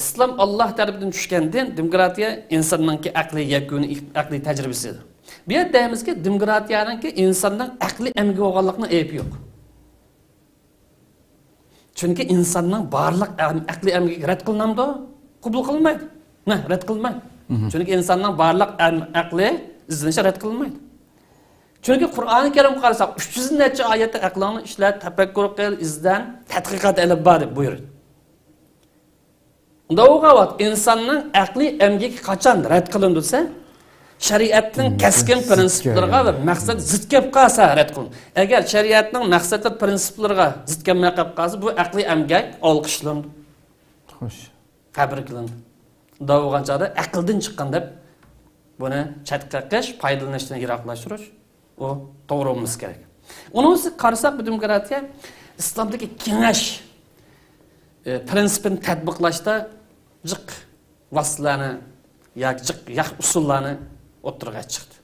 islom Alloh tarafidan tushgandan demokratiya insonning aqliy yakuni, aqliy tajribasidir. Bu yerda deymizki, demokratiyaning insonning aqliy amgi bo'lganlikning aybi yo'q. Çünkü insanın barlıq aqli əmgi rədd qılınamdı, qəbul qılınmaydı. Ne, rədd qılınmaydı. Çünkü insanın barlıq aqli izlənişi rədd qılınmaydı. Çünkü Kur'an-ı Kerim qarasaq 300 neçə ayətdə aqlını işlət, təfəkkür qıl, izlən, tədqiqat elib bari buyurur. Onda o qavat insanın aqli əmgi qaçan rədd qılındısa, şeriatning keskin prinsiplarga ve maqsad zid kelib qolsa rad qilin. Agar shariatning maqsadi prinsiplarga zid kelib qolsa, bu aqliy amgak olqishlandi. Xo'sh. Tabriklandi. Davg'anchada aqldan chiqqan deb buni chatqaqish, foydalanishdan yiroqlashtirish o to'g'ri bo'lmasi kerak. Uni qarasak bu demokratiya islomdagi kengash prinsipini tatbiqlashda jiq vaslarni yoki jiq usullarni o'tirg'a chiqdi.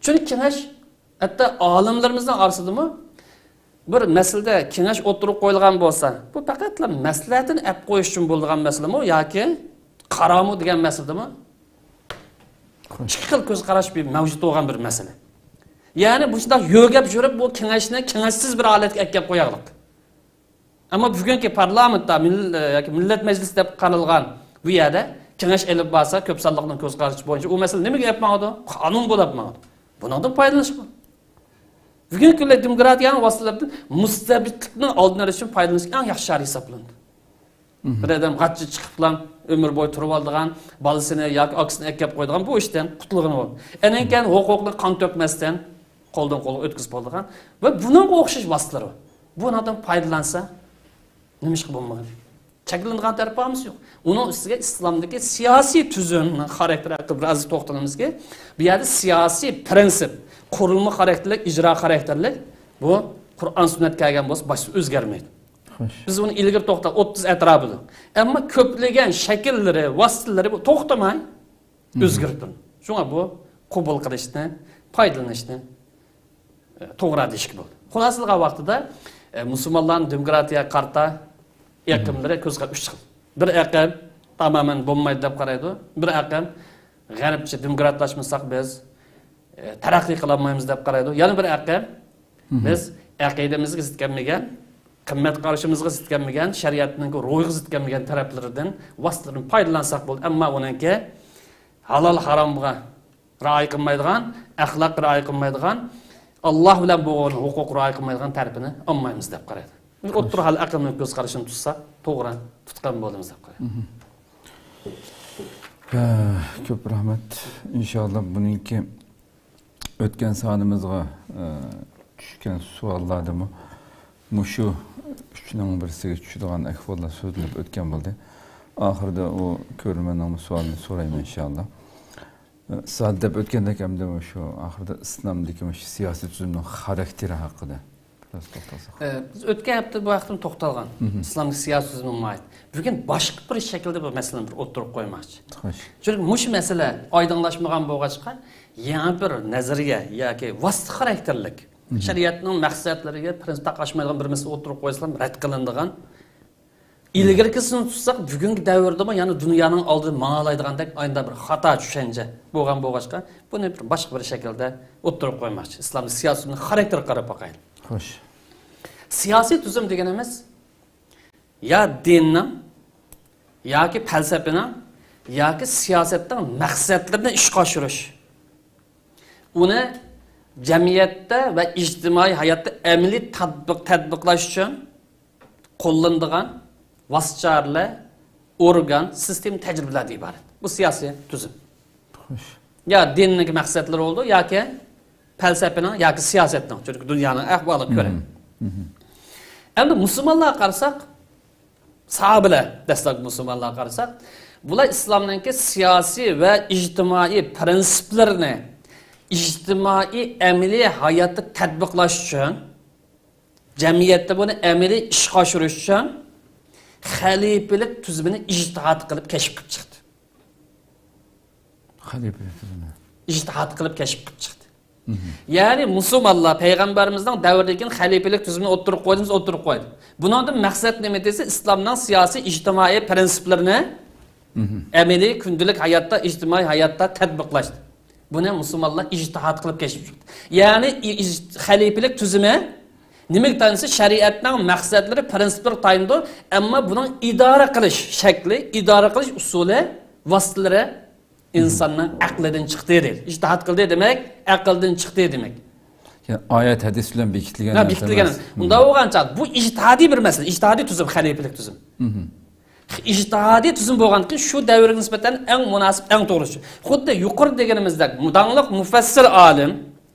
Chunki kengash hatto olimlarimizning orasidami bir masalada kengash o'tirib qo'yilgan bo'lsa, bu faqat maslahatini olib qo'yish uchun bo'lgan masalami yoki qaramu degan masaladami? Ikki xil ko'z qarash bir mavjud bo'lgan bir masala. Ya'ni bu shunday yo'gab yurib bu kengashni kengashsiz bir holatga olib qo'yaylik. Ammo bugungi parlamentda yoki millat majlisi deb qaralgan bu yerda kengash elib borsa, ko'p sonliqning ko'z qarashi bo'yicha u masala nimaga yapmadi? Qonun bo'lib bo'lmadi. Bundan foydalanish bor. Bugungi kunda demokratiyaning vositalaridan mustabidlikning oldini olish uchun foydalanish eng yaxshi chora hisoblanadi. Bir odam g'atchi chiqib bilan umr bo'yi turib oldigan, bolasini yoki aksini akab qo'ydigan bu ishdan qutulgan bo'ldi. Anan keyin huquqni qon to'kmasdan qo'ldan qo'lga o'tkazib oldigan va buning o'xshash vositalar. Bu odam foydalansa nima ish bo'lmaydi. Cheklangan tarafimiz yo'q. Uning ustiga islomdagi siyosiy tuzumning xarakteri haqida biroz to'xtalamizki, bu yerda siyosiy prinsip, qurilma xarakterlik, ijro xarakterlik bu Qur'on sunnat kelgan bo'lsa boshqa o'zgarmaydi. Biz uni ilgari to'xtab 30 atrofida. Ammo ko'plagan shakllari, vositalari bu to'xtamay o'zgardi. Shunga bu qabul qilishni, foydalanishni to'g'ri deyishki bo'ldi. Xulosaligi vaqtida musulmonlarning demokratiyaga qarta aqimlari ko'zga 3 xil. Bir aqim tamoman bo'lmaydi deb qaraydi. Bir aqim g'arbcha demokratlashmasak biz taraqqiy qila olmaymiz deb qaraydi. Yana bir aqim biz aqidamizga zid kelmagan, qimmat qarashimizga zid kelmagan, shariatning ro'yiga zid kelmagan taraflaridan vositalardan foydalansak bo'ldi. Ammo uningki halol haromga rioya qilmaydigan, axloqqa rioya qilmaydigan, Alloh bilan bo'lgan huquq rioya qilmaydigan tarafini olmaymiz deb qaraydi. O'ttir hal aqlning ko'z qarashini tutsa, to'g'ri tutgan bo'lamiz deb qaraydi. Ko'p rahmat. Inshaalloh buningki o'tgan sonimizga tushgan savollarni mushu uchning birisiga tushadigan ahvollar so'zlab o'tgan bo'ldi. Oxirida u ko'rmanning savolini so'rayman inshaalloh. Saat deb o'tgandek hamda shu oxirida islomdagi siyosiy tuzumning xarakteri haqida biraz to'xtalsak. Biz o'tgan hafta bu vaqtda to'xtalgan. Islomning siyosiy tuzumi bugun boshqa bir shaklda bu masalani bir o'tirib qo'ymoqchi. Chunki mush masala oydinlashmagan bo'lg'achqa yana bir nazariya yoki vosita xarakterlik shariatning maqsadlariga prinsip taqashmaydigan bir masala o'tirib qo'ysalar rad qilinadigan ilgirkisini tutsak bugungi davrda yana dunyoning oldida ma'nolaydigandek ayda bir xato tushuncha bo'lgan bo'lg'achqa buni bir boshqa bir shaklda o'tirib qo'ymoqchi. Islomning siyosiy xarakteri qarab boqaylik. Xo'sh. Siyosiy tuzum deganimiz ya dinning yoki falsafaning yoki siyosatning maqsadlarini ishga oshirish. Uni jamiyatda va ijtimoiy hayotda amaliy tatbiqlash uchun qo'llanadigan vositalar, organ, sistem tajribalardan iborat. Bu siyosiy tuzum. Xo'sh. Ya dinning maqsadlari oldu yoki falsafaning yoki siyosatning, chunki dunyoning ahvoliga ko'ra. Endi musulmonlarga qarasak, sahobalar dastlab musulmonlarga qarasak, bular islomning siyosiy va ijtimoiy prinsiplarini ijtimoiy amaliy hayotda tatbiqlash uchun, jamiyatda buni amaliy ishga oshirish uchun xalifalik tuzumini ijtihod qilib kashf qilib chiqdi. Xalifalik tuzumi. Ijtihod qilib kashf qilib chiqdi. Ya'ni musulmonlar payg'ambarimizning davridagi xalifalik tuzumini o'ttirib qo'ydi. Bundan maqsad nima desa, islomning siyosiy ijtimoiy prinsiplarini amaliy kundalik hayotda, ijtimoiy hayotda tatbiqlash. Buni musulmonlar ijtihod qilib kashf qildi. Ya'ni xalifalik tuzumi nimaga tanisa shariatning maqsadlari, prinsiplari tayindir, ammo buning idora qilish shakli, idora qilish usuli, vositalari insonning aqlidan chiqdi deydi. Ijtihod qildi demak, aqldan chiqdi demak. Yani oyat hadis bilan bekitilgan. Bekitilgan. Unda bo'lgancha bu ijtihodiy bir masala, ijtihodiy tuzum, xalifalik tuzum. İjtihadi tuzum bo'lganki shu davrga nisbatan eng munosib, eng to'g'risi. Xuddi yuqori deganimizdek, mudanliq mufassir olim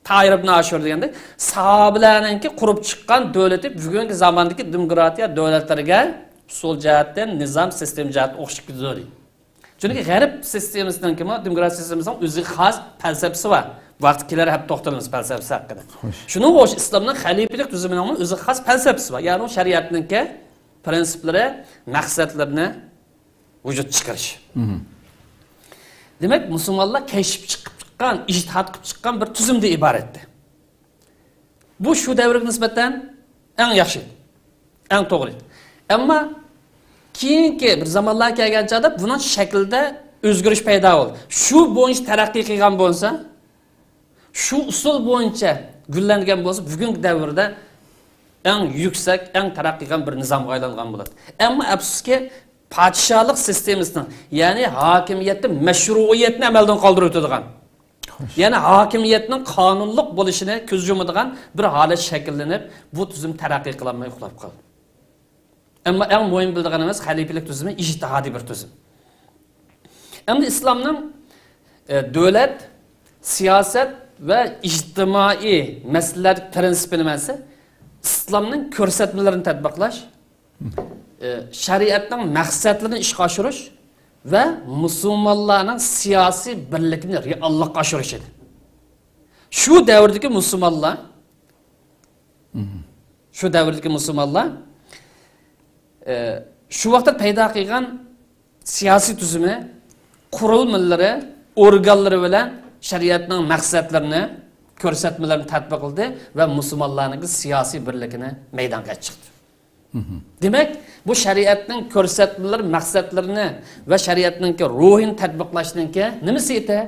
Tahir ibn Ashur deganda sahobalarninki qurib chiqqan davlati bugungi zamondagi demokratiya davlatlariga usul jihatdan, nizam, sistem jihatdan o'xshab ketadi. Chunki g'arb sistemasidan kim demokratiya sistemasining o'ziga xos falsafasi bor. Vaqt kelar hep to'xtalamiz falsafasi haqida. Shuning o'zi islomning xalifalik tuzumining o'ziga xos falsafasi bor. Ya'ni shariatninki prinsiplari, maqsadlarini vujud chiqarish. Demak, musulmonlar kashf chiqqan, ijtihod qilib chiqqan bir tuzumdan iboratdi. Bu shu davrga nisbatan eng yaxshi, eng to'g'ri. Ammo keyingi bir zamonlar kelganchada buning shaklida o'zgarish paydo bo'ldi. Shu bo'yicha taraqqiy qilgan bo'lsa, shu usul bo'yicha gullangan bo'lsa, bugungi davrda eng yuksak, eng taraqqiy qilgan bir nizomga aylangan bo'ladi. Ammo afsuski podshohlik sistemasining, ya'ni hokimiyatni, mashruiyatni amaldan qoldirib o'tadigan. Ya'ni hokimiyatning qonunliq bo'lishini ko'z yumadigan bir holat shakllanib, bu tuzum taraqqiy qila olmay uxlab qoldi. Ammo eng muhim bildiganimiz xalifalik tuzumi ijtihodiy bir tuzum. Endi islomning davlat, siyosat va ijtimoiy masalalar prinsipini emas, islomning ko'rsatmalarini tatbiqlash, shariatning maqsadlarini ishga oshirish va musulmonlarning siyosiy birligini reallikka oshirish edi. Shu davrdagi musulmonlar shu vaqtda paydo qilgan siyosiy tuzumi, qurilmalari, organlari bilan shariatning maqsadlarini, ko'rsatmalarini tatbiq qildi va musulmonlarning siyosiy birligini maydonga chiqdi. Demak, bu shariatning ko'rsatmalari, maqsadlarini va shariatning ruhini tatbiqlashninki nimasi edi?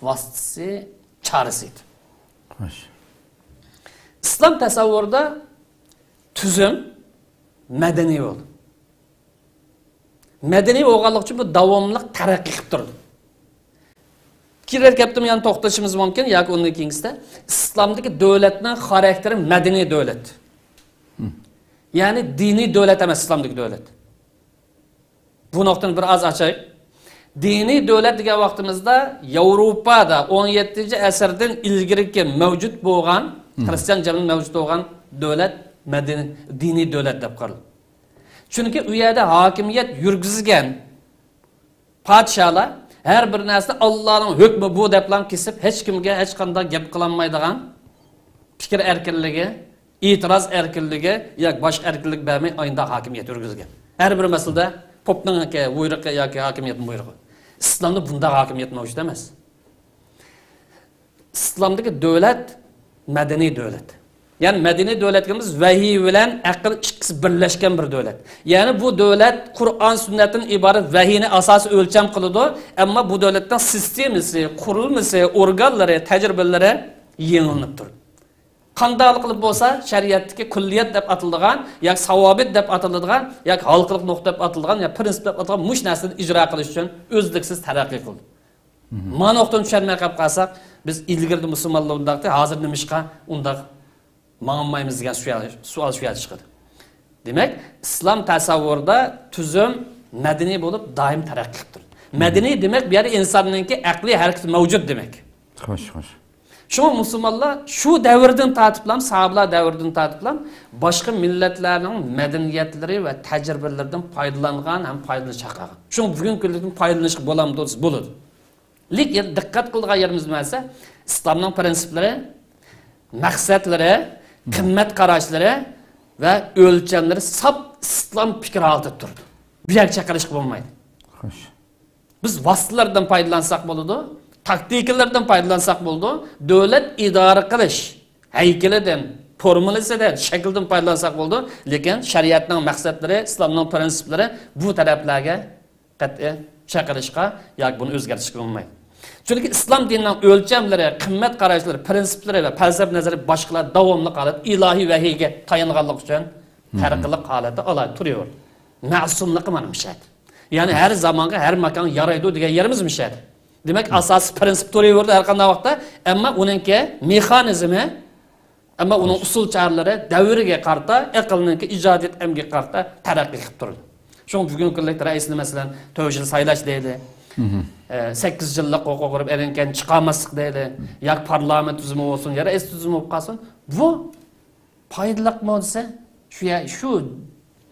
Vositasi, chorasi edi. Islom tasavvurida tuzum madaniy bo'ldi. Madaniy bo'lganlik uchun bu davomli taraqqiy qilib turdi. Kirer kaptim yani to'xtashimiz mumkin yoki undan keyingisida islomdagi davlatning xarakteri madaniy davlat. Ya'ni diniy davlat emas islomdagi davlat. Bu nuqtani bir oz ochaylik. Diniy davlat degan vaqtimizda Yevropada 17-asrdan ilgiriki mavjud bo'lgan, xristian jamiyat mavjud bo'lgan davlat madaniy diniy davlat deb qaraladi. Chunki u yerda hokimiyat yurgizgan podsholar her bir narsa Allah'ın hükmü bu deplam kesip hiç kimge hiç qanday gap qilolmaydigan fikir erkinligi, itiraz erkinligi yoki bosh erkinlik bermay oyunda hokimiyat yurgizgan. Her bir masalada popning buyrug'i yoki hokimiyatning buyrug'i. İslamda bunda hokimiyat mavjud emas. İslamdagi davlat madaniy davlat. Yani madaniy davlatimiz vahiy bilan aql ikkisi birlashgan bir davlat. Yani bu davlat Qur'on sunnatdan iborat vahiyni asos o'lcham qiladi, ammo bu davlatning sistemasi, qurilmasi, organlari, tajribalari yengilib turdi. Qanday qilib bo'lsa, shariatdagi kulliyat deb atiladigan, yoki savobit deb atiladigan, yoki xalqlik nuqta deb atiladigan, yoki prinsip deb atiladigan mush narsani ijro qilish uchun o'zliksiz taraqqiy qildi. Mana nuqtani tushunmay qolsak, biz ilgirdi musulmonlar undaqda, hozir nimishqa undaq mağanmayımız degan sual shu yerda chiqadi. Demak, islom tasavvurida tuzum madaniy bo'lib doim taraqqiy qilib turdi. Madaniy demak bu yerda insonningki aqliy harakati mavjud demak. Xo'sh. Shu musulmonlar shu davrdan tortib, sahobalar davridan tortib, boshqa millatlarning madaniyatlari va tajribalaridan foydalangan ham foydalanishga qolgan. Shu bugungi kunlikdan foydalanishga bo'ladi. Lekin diqqat qiladigan yerimiz nimasi? Islomning prinsiplari, maqsadlari, qimmat qarashlari va o'lchamlari sap islom fikri altida turdi. Bu yerga chaqirishga bo'lmaydi. Xo'sh. Biz vositalardan foydalansak bo'ladi, taktikalardan foydalansak bo'ladi, davlat idora qilish haykalidan, formulasidan, shakldan foydalansak bo'ladi, lekin shariatning maqsadlari, islomning prinsiplari bu taraflarga qat'iy chaqirishga yoki buni o'zgartirishga bo'lmaydi. Çünkü İslam dinining o'lchamlari, qimmat qarashlari, prinsiplari va falsafa nazari boshqalar davomli holat ilohiy vahiyga tayanganlik uchun farqli holatda olib turaver. Ma'sumlik mana mishadi. Ya'ni har zamonga, har makonga yaraydi degan yerimiz mishadi. Demak, asosiy prinsip turaverdi har qanday vaqtda, ammo uningki mexanizmi, ammo uning usul choralari davriga qarta, aqlninki ijodiyat amga qarta taraqqiy qilib turdi. Shuning bugungi kunlikda raisni masalan 4 yil saylash deydi. 8 yıllık hukuk kurup erinken çıkamazlık değil. Yak parlament tüzümü olsun, ya reis tüzümü olsun. Bu paydalık mı olsa şu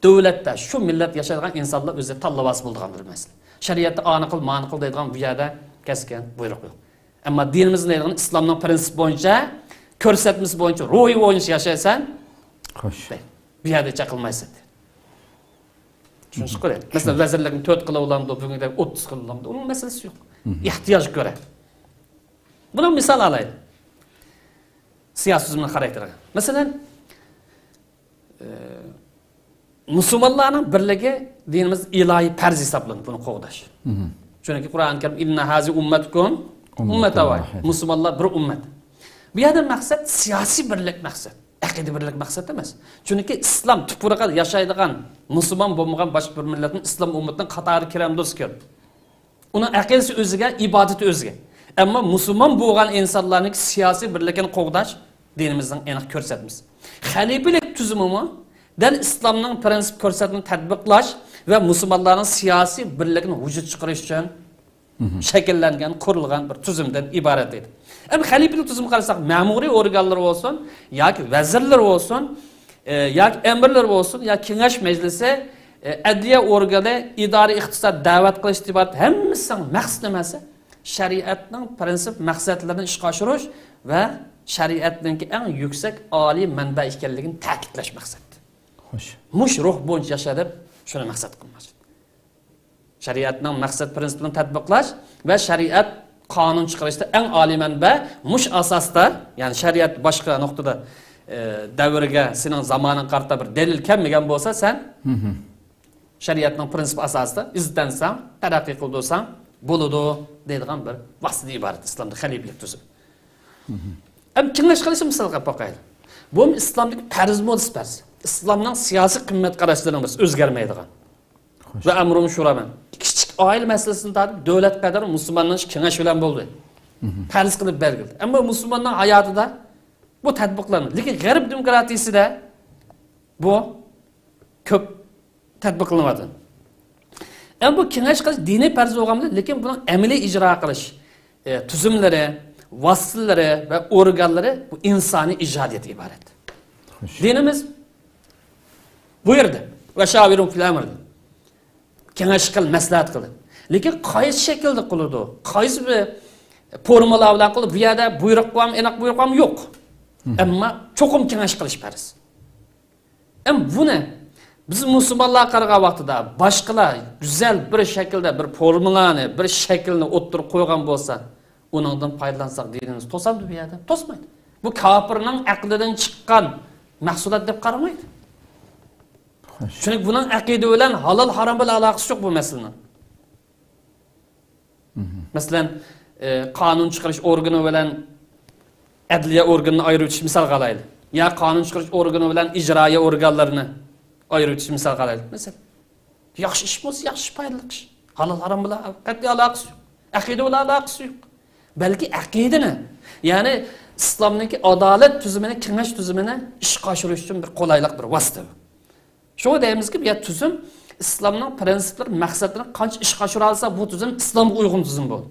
devlette, şu millet yaşayan insanlar özü tallavası bulduğun bir mesele. Şeriatta anı kıl, manı kıl deydiğin bu yerde kesken buyruk yok. Ama dinimizin deydiğin İslam'ın prensip boyunca, körsetmesi boyunca, ruhi boyunca yaşaysan, bir yerde çakılmayısın. Şunu koyalım. Mesela vezirlerin 4 kılı olandı, bugün de 30 kılı olandı. Onun meselesi yok. İhtiyaç göre. Buna misal alayım. Siyasi tüzümün karakteri. Mesela Müslümanların birliği dinimiz ilahi perz hesaplanır bunu qoğdaş. Çünkü Kur'an-ı Kerim inna hazi ummetkum ummete var. Müslümanlar bir ummet. Bu yerden maksat siyasi birlik maksat. Aqida birlik maqsad emas. Chunki islom tuproqda yashaydigan musulmon bo'lmagan boshqa bir millatning islom ummatining qatori kiramdo'z keldi. Uning aqidasi o'ziga, ibodati o'ziga. Ama Müslüman bo'lgan insonlarning siyosiy birlikini qo'g'dash dinimizning aniq ko'rsatmasi. Xalifelik tuzumi dal islomning prinsip ko'rsatmalarini tatbiqlash va musulmonlarning siyosiy birligini vujud chiqarish uchun shakllangan, qurilgan bir tuzumdan iborat edi. Ama xalifelik tuzumi qarasak, ma'muriy organlar bo'lsin, yoki vazirlar bo'lsin, yoki emirlar bo'lsin, yoki kengash majlisi, adliya organi, idoriy iqtisod da'vat qilish iborat hammasining maqsadi nimasi? Shariatning prinsip maqsadlarini ishga oshirish va shariatning eng yuksak oliy manba ekanligini ta'kidlash maqsadi. Xo'sh. Mush ruh bo'yicha yashadib, shuni maqsad qilmoqchi. Shariatning maqsad prinsipini tatbiqlash va shariat qonun chiqarishda eng oliy manba mush asosda, ya'ni shariat boshqa nuqtada davrga, sening zamoning qarta bir dalil kelmagan bo'lsa, sen shariatning prinsipi asosida izlansang, taraqqiy qilsang bo'ladi deydigan bir vosita iborat islomda xalifelik tuzumi. Ham kengash qilish misolga boqaylik. Bu islomdagi farz modis. İslamning siyosiy qimmat qarashlarining birisi o'zgarmaydigan. Va amrum shuraman. Kichik oila masalasini tortib davlat qadar musulmonlar kengash bilan bo'ldi. Farz qilib belgildi. Ammo musulmonning hayotida bu tatbiqlanadi. Lekin g'arb demokratiyasida bu ko'p tatbiqlanadi. Ama bu kengash qilish diniy farz bo'lganda, lekin buni amaliy ijro qilish tuzumlari, vositalari va organlari bu insoniy ijodiyatga iborat. Dinimiz buyurdi va shavirum fil amr. Kengash qil, maslahat qil. Lekin qaysi shaklda qiladi? Qaysi bir formula bilan qilib, bu yerda buyruq ham, aniq buyruq ham yo'q. Ammo cho'qim kengash qilish farz. Buni biz musulmonlar qaragan vaqtida boshqalar güzel bir shaklda bir formulani, bir shaklni o'ttirib qo'ygan bo'lsa, uningdan foydalansak dinimiz to'samdi bu yerda? To'smaydi. Bu kofirning aqlidan chiqqan mahsulot deb qaramaydi. Chunki buning aqida bilan halol harom bilan aloqasi yo'q bu masalaning. Masalan, qonun chiqarish organi bilan adliya organini ayirish misol qilaylik. Ya qonun chiqarish organi bilan ijroiya organlarini ayirish misol qilaylik. Masalan, yaxshi ish bo'lsa, yaxshi foydali ish. Halol harom bilan qat'iy aloqasi yo'q. Aqida bilan aloqasi yo'q. Balki aqidani, ya'ni islomning adolat tuzumini, kengash tuzumini ishga oshirish uchun bir qulaylik, bir vosita. Shu deymizki, bu tuzum islomning prinsiplari, maqsadlarini qancha ishga oshira olsa, bu tuzum islomga uyg'un tuzum bo'ladi.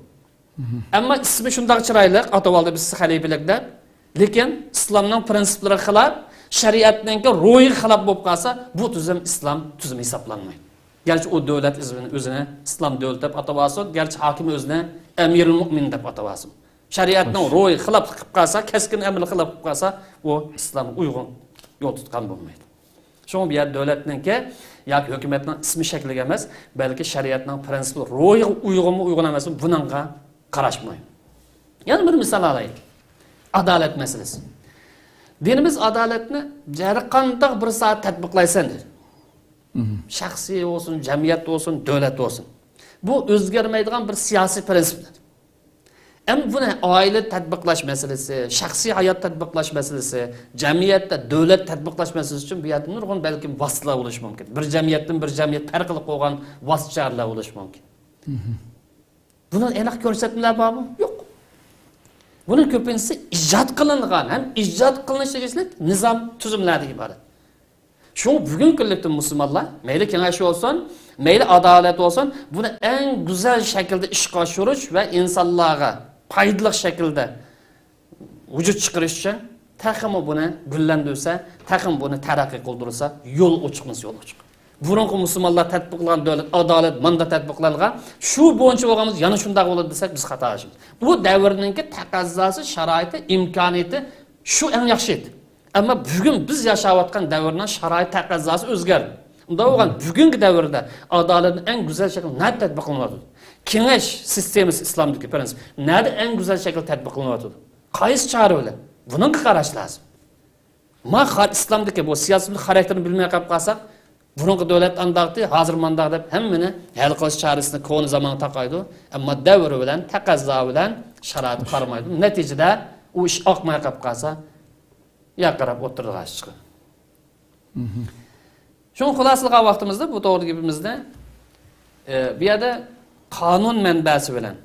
Ammo ismi shunday chiroyli, atavoldi biz xalifelikda, lekin islomning prinsiplari xilaf, shariatning ro'yi xilaf bo'lib qolsa, bu tuzum islom tuzumi hisoblanmaydi. Gerçi o devlet özüne İslam devleti deb atab olsin, gerçi hakim özüne Emirul Mu'min deb atab olsin. Şariatning ro'yi xilaf qilib qolsa, keskin amr qilib qolsa, o islom uyg'un yo'l tutgan bo'lmaydi. Şoň bu yer devletninki yoki hukumatning ismi shakliga emas, balki shariatning prinsipi ro'yi uyg'unmi, uyg'un emasmi buningga qarashmaydi. Yana bir misol olaylik. Adalet meselesi. Dinimiz adaletni jari qanday bir soat tatbiqlaysan deydi. Şahsiy olsun, jamiyat olsun, devlet olsun. Bu o'zgarmaydigan bir siyosiy prinsipdir. Hem buni oila tatbiqlash masalasi, shaxsiy hayot tatbiqlash masalasi, jamiyatda davlat tatbiqlash masalasi uchun bu yerda nurg'un balkim vositalar bo'lishi mumkin. Bir jamiyatdan bir jamiyat farq qilib qo'ygan vositalar bo'lishi mumkin. Bundan aniq ko'rsatmalar bormi? Yo'q. Buning ko'pincha ijod qilingan, ham ijod qilinishi nizom tuzumlardan iborat. Şu bugün kıllıkta Müslümanlar, meyli kengaş olsun, meyli adalet olsun, bunu en güzel şekilde işe aşırış ve insanlığa faydalı şekilde vücut çıkarış için takımı bunu güllendirse, takım bunu terakki kıldırırsa yol uçukmuş yol uçuk. Burunku Müslümanlar tatbiqlanan devlet, adalet, manda tatbiqlangan, şu boyunca olğanımız yana şundaq olur desek biz hata açımız. Bu devirninki taqazzası, şaraiti, imkaniyeti şu en yaxşı edi. Ama bugün biz yaşayotgan davrning sharoit taqozosi o'zgardi. Unda bo'lgan bugungi davrda adolatni eng go'zal shaklda nima tatbiqlanadi? Kengash sistemasi islomdagi prinsip nima eng go'zal shaklda tatbiqlanadi? Qaysi chora bilan? Buni qarash lozim. Ma islomdagi bu siyosiy xarakterini bilmay qolib qolsak, buningga davlat andaqti, hozir mandaq deb hammani hal qilish chorasini ko'ni zamon taqaydi, ammo davr bilan, taqozo bilan sharoit qaramaydi. Natijada u ish oqmay qolib qolsa, yaqarab o'tirg'ash chiqdi. Şoň xulosaga vaqtimizda bu to'g'ri gapimizda bu yerda qonun manbasi bilan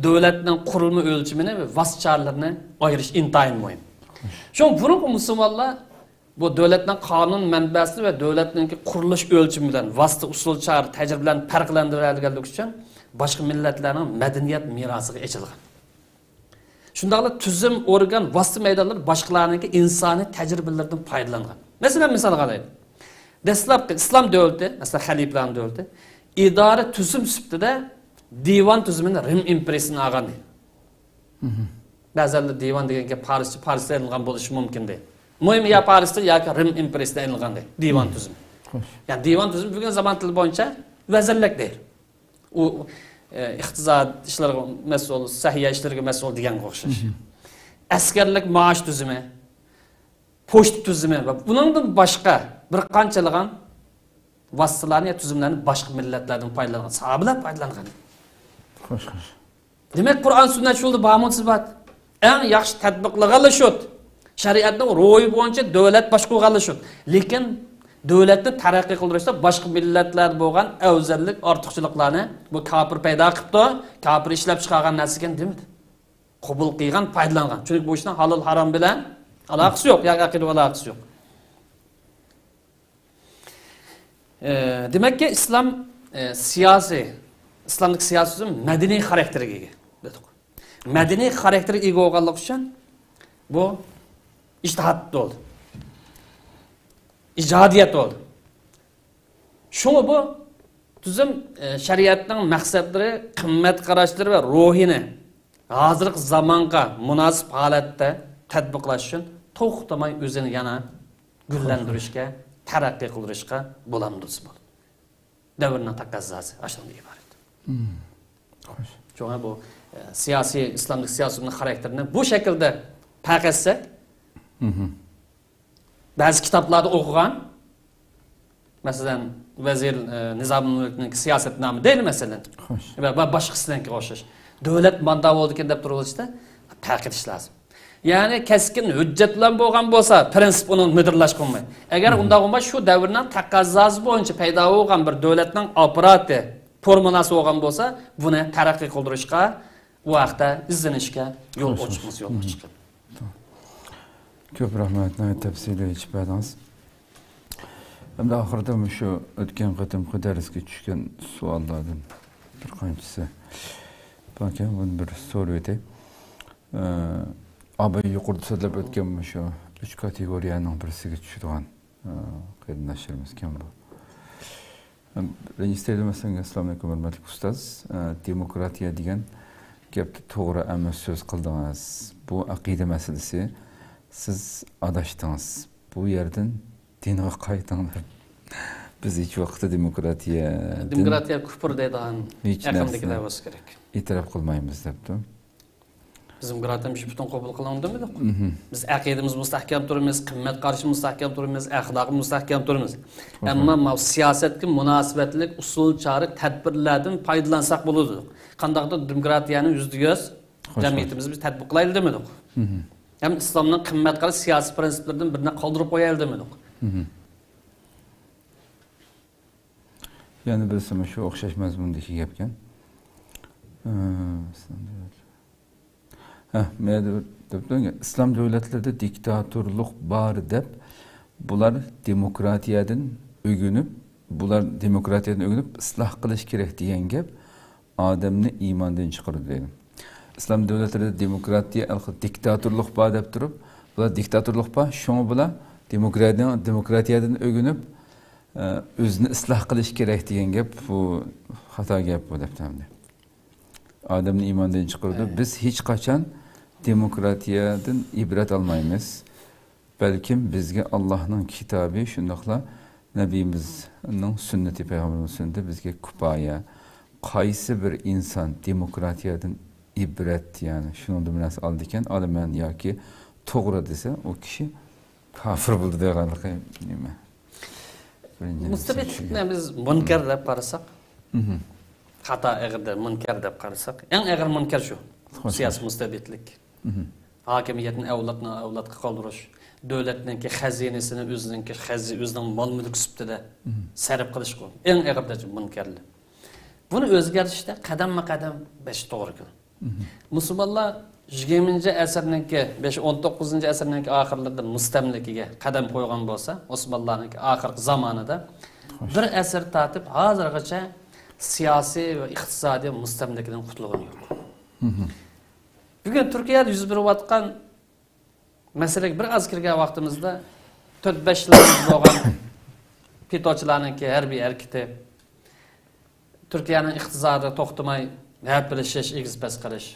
davlatning qurilma o'lchimini va vositalarni ayirish intayin muhim. Şun bunun Müslümanlar bu davlatning qonun manbasi va davlatning qurilish o'lchimi bilan vosita usul char tajribalarni farqlantiradiganligi uchun boshqa millatlarning madaniyat merosiga echilgan. Shundaqla tuzum organ vosita maydonlari boshqalarning insoniy tajribalaridan foydalangan. Masalan, misol qilaylik. Dastlabki islom davlati, masalan, xalifalar davlati idora tuzum sifatida divan tuzumini Rim imperiyasidan olgan. Ba'zan divan deganga Parisda e'lon bo'lishi mumkin deydi. Muhim ya Parisda yoki Rim imperiyasida e'lon deydi. Divan tuzumi. Ya'ni divan tuzumi bugun zamon tili bo'yicha vazirlik deydi. U iqtisod ishlariga mas'ul, sahiya ishlariga mas'ul degan o'xshash. Askarlik maosh tuzumi, pochta tuzumi va buningdan boshqa bir qanchalagan vositalarni tuzumlarni boshqa millatlardan foydalangan, sahobalar foydalangan. Xo'sh. Demak, Qur'on sunnat shulda ba'mon sibat. Eng yaxshi tatbiqlaganlar shu. Shariatning ro'yi bo'yicha davlat boshqarganlar shu. Lekin davlatni taraqqiy qildirishda boshqa millatlar bo'lgan afzallik, ortiqchiliklarni bu kafir paydo qilibdi, kafir ishlab chiqargan narsa ekan demadi. Qabul qilgan, foydalangan. Chunki bu ishning halol harom bilan aloqasi yo'q, yoki aqida aloqasi yo'q. Demakki, islom siyosiy, islomlik siyosizm madaniy xarakterga ega. Madaniy xarakterga ega bo'lganlik uchun bu ijtihod bo'ldi. Ijodiyat bo'ldi. Shunga bu tuzum shariatning maqsadlari, qimmat qarashlari va ruhini hozirgi zamonga munosib holatda tatbiqlash uchun to'xtamay o'zini yana gullantirishga, taraqqiy qildirishga bo'lamdi. Davrning taqozosi ashunday iborat. Xo'sh. Chunki bu siyosiy islomlik siyosatning xarakterini bu shaklda paqatsa, ba'zi kitoblarda o'qigan, masalan, Vazir Nizomulkning siyosatnomi deydi masalan. Xo'sh. Va boshqasiga o'xshash. Davlat manda bo'ldi ekan deb turishda taqitish lozim. Ya'ni keskin hujjat bilan bo'lgan bo'lsa, prinsip uni mudirlash qilmay. Agar unda bo'lmasa, shu davrning taqozosi bo'yicha paydo bo'lgan bir davlatning operati formunasi bo'lgan bo'lsa, buni taraqqiy qildirishga, u vaqtda izlanishga yo'l ochimiz yo'l chiqadi. Ko'p rahmat, tafsilga yechib berdingiz. Endi oxirida shu o'tgan qatimqi darsga tushgan savollardan bir qanchasi balkim buni bir so'rab o'tay. Abi yuqorida so'zlab o'tgan shu 3 kategoriyaning birisiga tushadigan qarindoshlarimiz kim bu? Birinchisi masalan, assalomu alaykum hurmatli ustoz, demokratiya degan gapni to'g'ri emas so'z qildingiz. Bu aqida masalasi. Siz adashdingiz. Bu yerdan dinga qaytinglar. Biz hech vaqtda demokratiya kufr deydigan yaqindagilar bo'lsa kerak. E'tirof qilmaymiz debdi. Biz demokratiyamiz butun qabul qilindimi? Biz aqidamiz mustahkam turamiz, qimmat qarshi mustahkam turamiz, axloqimiz mustahkam turamiz. Ammo siyosatga munosabatlik usul chora tadbirlardan foydalansak bo'ladi. Qandaqdir demokratiyani %100 jamiyatimiz biz tatbiq qilaylik demedik. Hem islomning qimmat qarash siyosiy prinsiplaridan birini qoldirib qo'yaylik demedik. Ya'ni biz shu o'xshash mazmundagi gap ekan. İslam davlatlarida diktatorlik bor deb, bular demokratiyadan o'ginib, isloh qilish kerak degan gap odamni iymondan chiqaradi deydi. İslam davlatlarida diktatorlik bor deb turib, bular diktatorlik bor, shunga bular demokratiyadan o'ginib, o'zini isloh qilish kerak degan gap bu xato gap bu deb tamamlaydi. Odamni iymondan chiqaradi. Biz hech qachon demokratiyadan ibrat olmaymiz. Balkim bizga Allohning kitobi, shundaqla Nabiyimizning sunnati, payg'ambarimiz sunnati bizga kifoya. Qaysi bir inson demokratiyadan ibrat, ya'ni shunday bir narsa oldi ekan, olaman yoki to'g'ri desa, o kishi kafir bo'ldi deganlik nima? Mustabidlikni biz munkar deb qarasak, xato eg'irda munkar deb qarasak, eng eg'ir munkar shu. Siyosiy mustabidlik. Hokimiyatni avlodga qoldirish, davlatning xazinasini o'zining mol-mulk sifatida sarf qilish eng eg'ir munkar. Buni o'zgartirishda qadamma-qadam besh to'g'ri keladi. Musulmonlar 20 asrninki 5-19 asrninki oxirlarida mustamlikaga qadam qo'ygan bo'lsa, Osmonlarning oxirgi zamonida bir asr tatib hozirgacha siyosiy va iqtisodiy mustamlikadan qutulgan yo'q. Bugun Turkiyada yuz berayotgan masalaga bir az kirgan vaqtimizda 4-5 yil bo'lgan pitochilarningki harbiy harakati Turkiyaning iqtisodi to'xtamay hapilishish, egizpas qilish.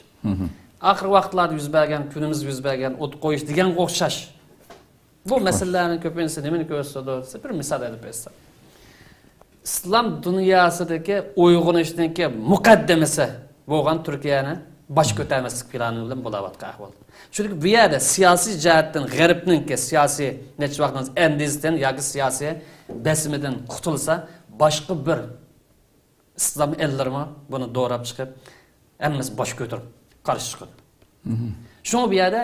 Oxirgi vaqtlarda yuz bergan, kunimiz yuz bergan o't qo'yish degan o'xshash. Bu masalalarning ko'pincha nimani ko'rsatadi? Bir misol aytib bersam. İslam dunyosidagi uyg'onishninki muqaddimasi bo'lgan Turkiyani bosh ko'tarmaslik plani bilan bo'layotgan ahvol. Chunki bu yerda siyosiy jihatdan g'arbninki siyosiy necha vaqtdan endizdan yoki siyosiy besimidan qutulsa, boshqa bir islom ellarimi buni do'rab chiqib, hammasi bosh ko'tarib qarshi chiqadi. Shunga bu yerda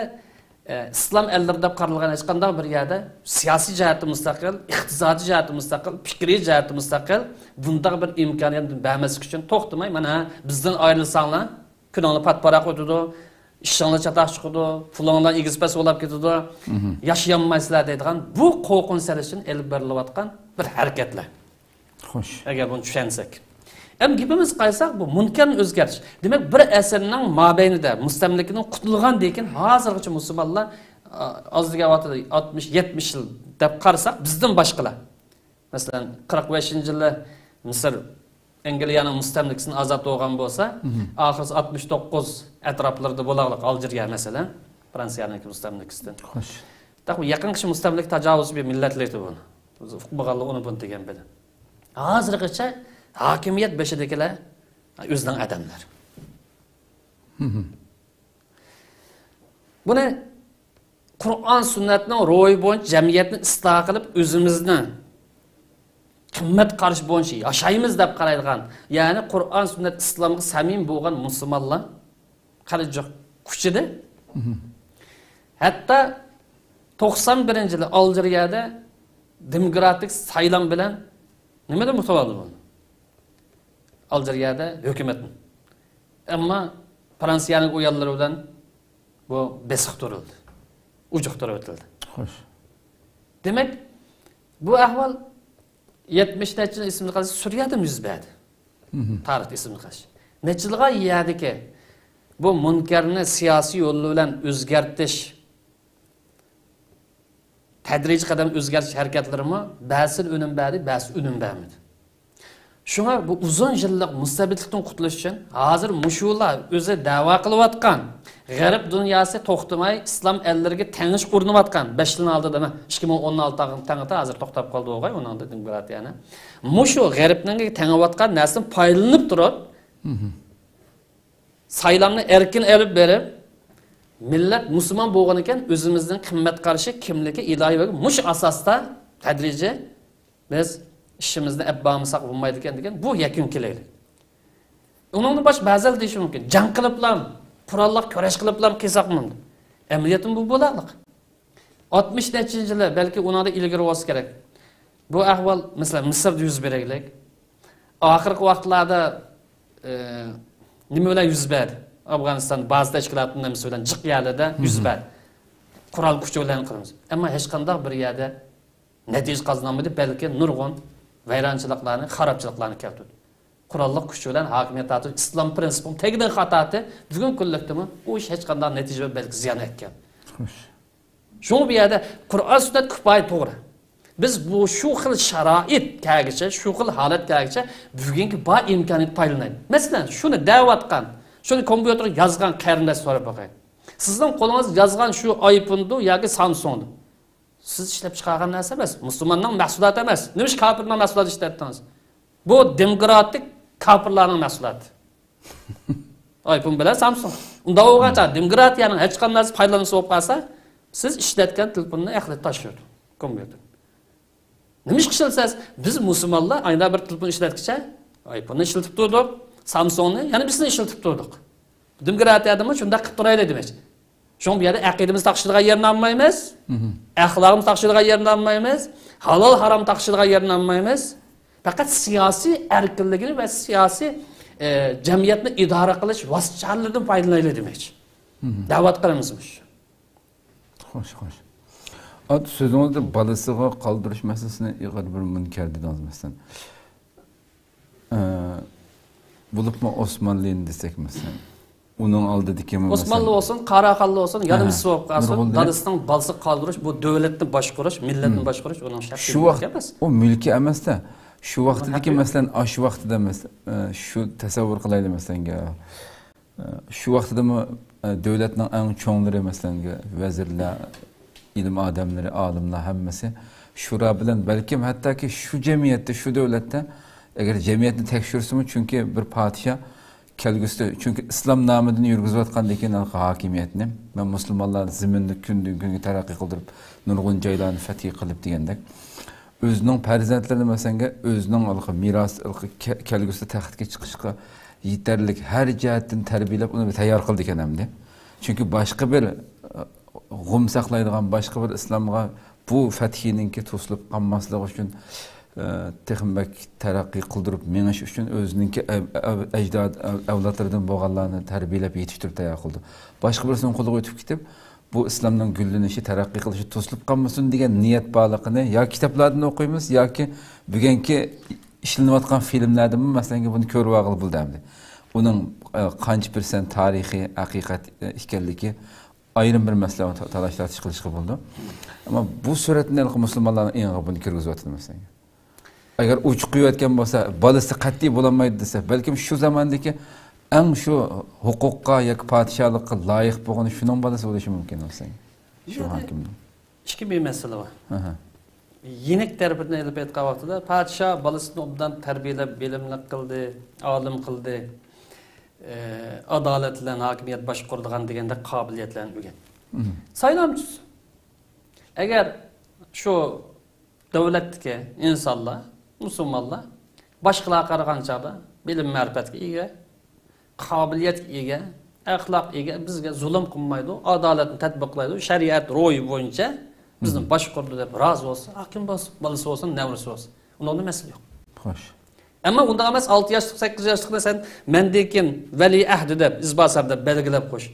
islom ellar deb qaralgan hech qanday bir yerda siyosiy jihati mustaqil, iqtisodiy jihati mustaqil, fikriy jihati mustaqil bunday bir imkoniyat bermaslik uchun to'xtamay mana bizdan ayrilsanglar, kuningni patparaq o'tadi, ishinglar chataq chiqadi, pulinglar egizpas bo'lib ketadi, yashayanmaysizlar deydigan bu qo'rqinch salish uchun elib berilayotgan bir harakatlar. Xo'sh. Agar buni tushunsak. Hem gibimiz qaysak bu mümkün o'zgarish. Demek bir asrning mabeynida mustamlikadan qutulgan dekin hozirgacha musulmonlar ozdiga vaqtida 60-70 yil deb qarasak bizdan boshqalar. Masalan 45-yilda Misr Angliyaning mustamlikasini ozod bo'lgan bo'lsa, oxirgi 69 atroflarida bo'lag'liq Aljeriya masalan Fransiyaning mustamlikasidan. Xo'sh. Tabi yaqin kishi mustamlik tajovuz bir millatlar edi buni. Bo'lganlar uni buni degan bilan. Hozirgacha hakimiyet beshidagilar o'zining adamlar. Buni Qur'on sunnatning ro'yi bo'yicha jamiyatni isloh qilib o'zimizni qimmat qarish bo'yicha yashaymiz deb qaraydigan, ya'ni Qur'on sunnat islomga samim bo'lgan musulmonlar qancha kuchida. Hatto 91-yil Aljeriyada demokratik saylan bilan nimada mutoladi bu? Aljeriyada hukumatni. Ammo Fransiyaning o'yinlari bilan bu besiq turildi. Ujuqtirib o'tildi. Xo'sh. Demak, bu ahvol 70-chi ismini qilsa Suriyada yuz berdi. Tarix ismini qilish. Nechilg'a yerdiki bu munkarni siyosiy yo'l bilan o'zgartirish tadrijiy qadam o'zgartish harakatlarimi ba'zi unum berdi, ba'zi unum bermadi. Şuna bu uzun yıllık mustabidlikten qutuluş için hazır muşular o'zi da'vo qilayotgan g'arb dunyosi to'xtamay islom ellariga tangish urinayotgan 5 yil oldida 2016 hozir to'xtab qoldi o'g'ay uning dedim bilat yana mushu g'arbning tangayotgan narsadan foydalanib turib saylamni erkin olib berib millat musulmon bo'lgan ekan o'zimizning qimmat qarishi kimligi ilohiy va mush asosda tadrijiy biz işimizde ebbamısak bulmaydı degan bu yakun kelaylik. Onun baş ba'zal deyish mumkin. Jang qiliblam, qurollar kurash qiliblam qilsak mumkin. Amaliyatim bu bo'ladiq. 60-yillar balki unada ilgari bo'lsa kerak. Bu ahvol masalan Misrda yuz beraylik. Oxirgi vaqtlarda nima bilan yuz berdi? Afg'oniston ba'zi tashkilotlarning masalan jiqyalida yuz berdi. Qurol kuch bilan qilamiz. Ammo hech qanday bir yerda natija qozonolmadi, balki nurg'un vayronchiliklarni, xarobchiliklarni keltirdi. Qurolli kuch bilan hokimiyat tatib islom prinsipining tegidan xatoti bugun kunlikdimi u ish hech qanday natija balki ziyon etgan. Xo'sh. Shu bu yerda Qur'on sunnat kifoya to'g'ri. Biz bu shu xil sharoit kelgicha, shu xil holat kelgicha bugungi bor imkoniyat foydalanaylik. Masalan, shuni da'vatgan, shuni kompyuter yozgan qarindosh so'rab boqay. Sizning qo'lingiz yozgan shu iPhone'du yoki Samsung'du. Siz ishlab chiqargan narsa emas, musulmonning mahsuloti emas. Nima ish kofirning mahsuloti ishlatdingiz? Bu demokratik kofirlarning mahsuloti. iPhone bilan Samsung. Unda o'g'acha demokratiyaning hech qanday foydalanuvchisi bo'lib qolsa, siz ishlatgan telefonni axlat tashlaydi, kompyuter. Nima ish qilsangiz, biz musulmonlar aynan bir telefon ishlatgicha iPhone'ni ishlatib turdik, Samsungni yana bizni ishlatib turdik. Demokratiyadami shunda qilib turaylik demak. Şun bir yerde aqidimiz taqşirliğe yerini almaymiz, ahlakımız taqşirliğe yerini almaymiz, halal haram taqşirliğe yerini almaymiz. Fakat siyasi erkinliğini ve siyasi jamiyatni idora qilish vositalaridan foydalanaylik demoqchi. Da'vat qilamizmish. Xo'sh, xo'sh. At sözünüzde balısıga qaldırış meselesine iğir bir münker dediniz mesela. Bulup mu Osmanlı'yı desek mesela. Onun aldıdaki mi mesela? Osmanlı olsun, Qaraqallı olsun, yanımız soğuk kalsın. Dadısının balısı qaldırış, bu devletini başqurish, milletini başqurish onun şartı. Şu vaqt o mülki emas da, şu vaqtdagi mesela aş vaqtida mesela şu tasavvur qilaylik mesela. Şu vaqtida mı devletning eng cho'nglari mesela vazirlar, ilim adamları, alimler hammasi şura bilan balkim hattoki şu cemiyette, şu devlette eğer cemiyetni tekshirsinmi çünkü bir podshoh kelgusida çünkü islom nomidan yurgizayotgan ekan hokimiyatni men musulmonlarni ziminni kundan kunga taraqqiy qildirib nurg'un joylarni fath qilib degandek o'zining farzandlarini masalan o'zining meros kelgusida taxtga chiqishga yetarlik har jihatdan tarbiyalab uni tayyor qildi ekan hamda chunki boshqa bir g'um saqlaydigan boshqa bir islomga bu fathininki to'silib qolmasligi uchun texnik taraqqiy qildirib menish uchun o'zininki ajdod avlodlaridan bo'lganlarni tarbiyalab yetishtirib tayyor qildi. Boshqa birisini qo'liga o'tib ketib, bu islomning gullanishi, taraqqiy qilishi to'silib qolmasin degan niyat borligini yo kitoblardan o'qiymiz yoki bugungi ishlanayotgan filmlardan masalan buni ko'rib olib bo'ldimdi. Uning qancha % tarixiy haqiqat ekanligi ayrim bir masala talash-tartish qilishga bo'ldi. Ammo bu suratni musulmonlarning eng buni kirgizayotdi masalan. Agar uch qo'yayotgan bo'lsa, bolasi qat'iy bo'lolmaydi desa, balkim shu zamondagi eng shu huquqqa yoki podshohlikqa loyiq bo'lgan shuning bolasi bo'lishi mumkin masalan. Shu hokimning. Ikki bir masala bor. Yenik tarafini olib aytgan vaqtida podshoh bolasini obdan tarbiyalab, bilimli qildi, olim qildi. Adalet bilan hokimiyat boshqaradigan deganda qobiliyatlarni o'rgan. Saylamchisi. Agar shu davlatdagi insonlar, musulmonlar boshqalarga qaragancha bilim ma'rifatga ega, qobiliyatga ega, axloq ega, bizga zulm qilmaydi, adolatni tatbiqlaydi, shariat ro'yi bo'yicha bizni boshqardi deb rozi bo'lsa, hokim bo'lsin, bolasi bo'lsin, nevrasi bo'lsin. Unda masala yo'q. Xo'sh. Ama unda emas 6 yoshlik, 8 yoshlikda sen mendekin veli ahdi deb izbasar deb belgilab qo'sh.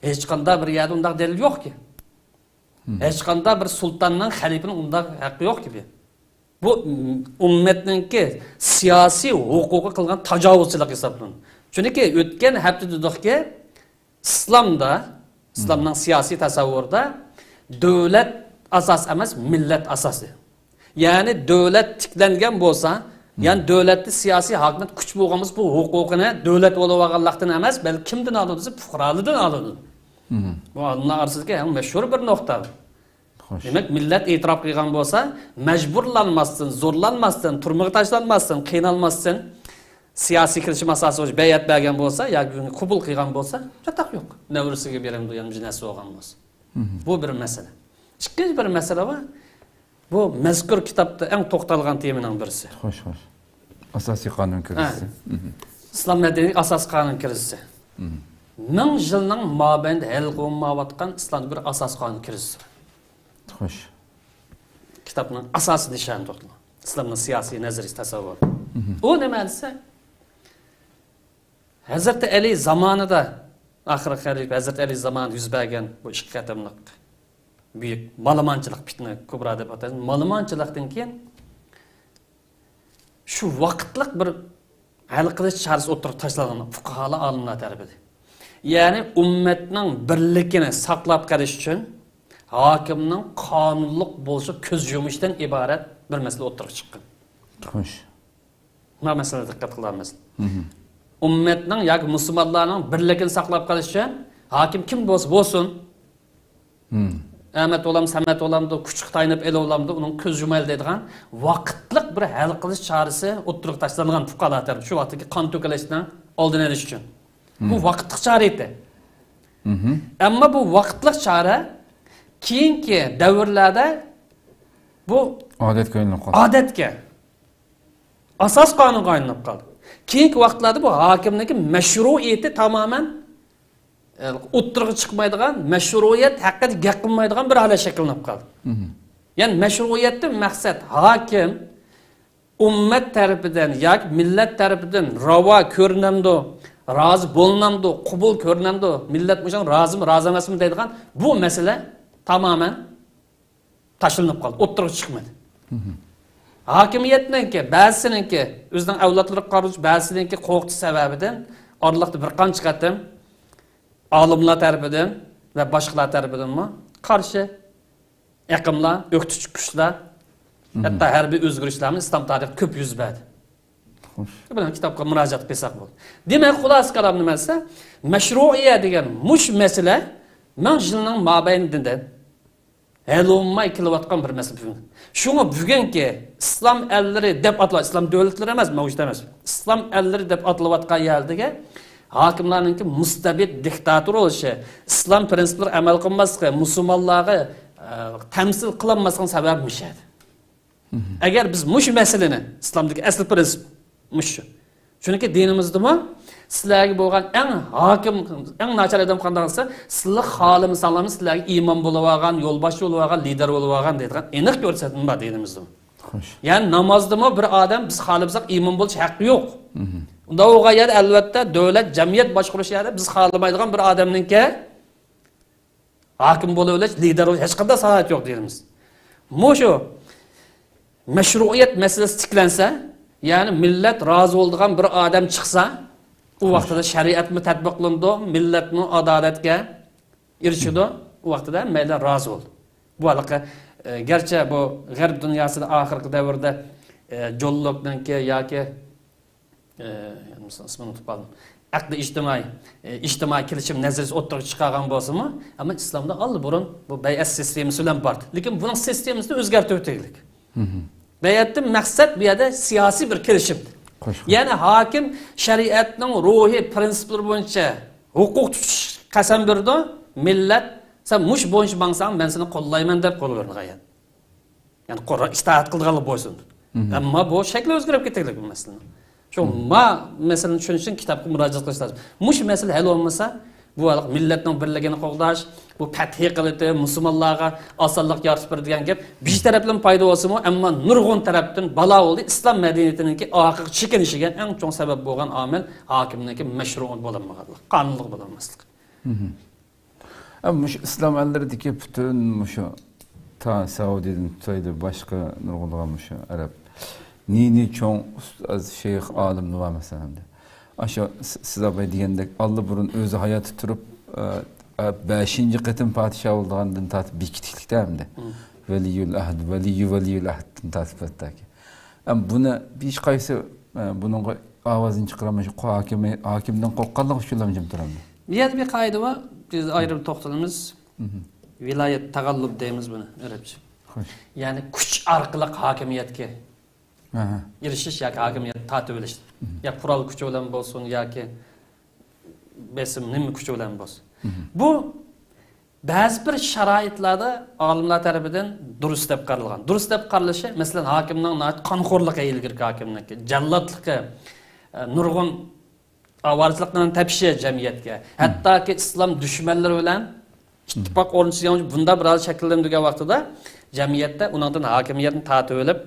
Hech qanday bir yerda unda dalil yo'q-ki. Hech qanday bir sultonning, xalifaning unda haqqi yo'q-ki. Bu ummatningki siyosiy huquqi qilgan tajovuzchilik hisoblanadi. Chunki o'tgan hafta dedikki, islomning siyosiy tasavvurida davlat asos emas, millat asosi. Ya'ni davlat tiklangan bo'lsa, yani devletli siyasi hakimiyet kuch bo'lganmiz bu huquqini davlat olib olganlikdan emas, balki kimdan oladi desa, fuqarolardan oladi. Bu Allohning arziga ham mashhur bir nuqta. Demak, millat e'tirof qilgan bo'lsa, majburlanmasdan, zo'rlanmasdan, turmuqqa tashlanmasdan, qiynalmasdan siyosiy kirishim asosi bo'yicha bay'at bergan bo'lsa, yoki uni qabul qilgan bo'lsa, chataq yo'q. Navrisiga beramiz degan jinasi bo'lgan bo'lsa. Bu bir masala. Ikkinchi bir masala bor. Bu mazkur kitobda eng to'xtalgan temaning birisi. Xo'sh, xo'sh. Asosiy qonun kirishisi. Islom madaniyati asosiy qonun kirishisi. 1000 yilning mobaynida hal qilinmayotgan islom bir asosiy qonun kirishisi. Xo'sh. Kitobning asosiy nishoni to'xtalgan. Islomning siyosiy nazariy tasavvuri. U nima desa? Hazrat Ali zamonida oxirgi xalifa Hazrat Ali zamonida yuz bergan bu ikki qatimliq büyük malamançılık fitne kubra deb ataymiz. Malamançılıktan keyin şu vaqtliq bir hal qilish chorasi o'tirib tashlangan fuqarolar olimlar tarafida. Ya'ni ummatning birligini saqlab qolish uchun hokimning qonunliq bo'lishi ko'z yumishdan iborat bir masala o'tirib chiqqan. Xo'sh. Nima masalada diqqat qilamiz? Ummatning yoki musulmonlarning birligini saqlab qolish uchun hokim kim bo'lsa bo'lsin Ahmet olam, Samet olamdı, küçük taynıp el olamdı, onun köz yumaylı dediğin vaqtliq bir hal qilish chorasi o'tirib tashlangan fuqarolar tarafı şu vaqtdagi qon to'kilishdan oldin olish uchun. Bu vaqtliq chora edi. Ammo bu vaqtliq chora keyingi davrlarda bu odatga aylanib qoldi. Odatga. Asos qonunga aylanib qoldi. Keyingi vaqtlarda bu hokimniki mashruiyati tamoman o'ttirg'i chiqmaydigan, mashruiyat haqida gap qilmaydigan bir holat shakllanib qoldi. Ya'ni mashruiyatdan maqsad hokim ummat tarafidan yoki millat tarafidan ravo ko'rinamdi, rozi bo'linamdi, qabul ko'rinamdi, millat o'shan rozimi, rozi emasmi deydigan bu masala tamoman tashlanib qoldi, o'ttirib chiqmadi. Hokimiyatninki, ba'zisiniki o'zining avlodlariga qarshi, ba'zisiniki qo'rqish sababidan oraliqda bir qancha qatim olimlar tarafidan va boshqalar tarafidanmi qarshi aqimlar, o'qitish kuchlar, hatto harbiy o'zgarishlarni islom tarixida ko'p yuz berdi. Bilan kitobga murojaat qilsak bo'ldi. Demak, xulosa qalam nima desa, mashruiyat degan mush masala men yilning mobaynida hal olmay kelayotgan bir masala. Shuni bugungi islom allari deb ataladi, islom davlatlari emas, mavjud emas. Islom allari deb atalayotgan yerdiga hokimlarning mustabid diktator bo'lishi, islom prinsiplari amal qilmasligi, musulmonlarga tamsil qilinmasligining sababimiz edi. Agar biz mush masalani islomdagi asl prinsip mush. Chunki dinimizdami sizlarga bo'lgan eng hokim, eng nachar odam qanday bo'lsa, sizlar xolim salom sizlarga iymon bo'lib olgan, yo'lbosh bo'lib olgan, lider bo'lib olgan deydigan aniq ko'rsatma dinimizda. Xo'sh. Ya'ni namozdami bir odam biz xolimsak iymon bo'lish haqqi yo'q. Unda o g'ayat albatta davlat, jamiyat boshqarish yerda biz xohlamaydigan bir odamningki hokim bo'lib olish, lider bo'lish hech qanday salohiyat yo'q deymiz. Mushu mashruiyat masalasi tiklansa, ya'ni millat rozi bo'lgan bir odam chiqsa, u vaqtida shariatni tatbiq qilindi, millatni adolatga erishdi, u vaqtida mayli rozi bo'ldi. Bu haqda garchi bu g'arb dunyosida oxirgi davrda jo'llokdanki yoki ismini unutib qoldim. Aqli ijtimoiy kelishim nazariyasi o'ttirib chiqargan bo'lsa-mu, ammo islomda burun bu bay'at sistemasi bilan bor. Lekin buning sistemasini o'zgartirib o'taylik. Bay'atning maqsad bu yerda siyosiy bir kelishim. Ya'ni hokim shariatning ruhiy prinsiplari bo'yicha huquq tutish qasam berdi, millat sen mush bo'yicha bangsang men seni qo'llayman deb qo'l berdi g'ayat. Ya'ni qora itoat qilganlar bo'lsin. Ammo bu shakli o'zgarib ketaylik bu masalani. Shu masalani tushunish uchun kitobga murojaat qilish lozim. Mush masala hal bo'lmasa, bu millatning birligini qo'g'dash, bu fathiy qiliti musulmonlarga osonlik yaratib beradigan gap bir tarafdan foyda bo'lsa-mu, ammo nurg'un tarafdan balo bo'ldi. Islom madaniyatining oxirgi chekinishiga eng chong sabab bo'lgan omil hokimning mashru'at bo'lmaganligi, qonunli bo'lmasligi. Mush islom allaridagi butun mushu ta Saudiyadan tutaydi boshqa nurg'unlagan mushu arab Nini çoğun şeyh alimli var mesela. Aşağı size degandek Allah burun özü hayatı turup 5. qetim padişah olduğundan tatip bikitiklikte hem de. Veliyül ahd, veliyül ahd'ın tatip ettaki. Ama buna bir kaysı bunun avazını çıkaramış hakimden korkanlık şulamcım duramdı. Bir kaydı var. Biz ayrı bir toxtalımız. Vilayet tagallub deyimiz bunu. Arapça. Yani kuch arqılıq hakimiyetke erishish yoki hokimiyat tatib olish. Ya qurol kuchi bilan bo'lsin yoki besim nima kuchi bilan bo'lsin. Bu ba'zi bir sharoitlarda olimlar tomonidan durust deb qaralgan. Durust deb qaralishi, masalan, hokimning qonxo'rligi ilgari hokimniki, jallotligi, nurg'un ovorachilikdan tapishi jamiyatga, hattoki islom dushmanlari bilan ittifoq o'rnatishgan bunda biroz shakllanadigan vaqtida jamiyatda undan hokimiyatni tatib olib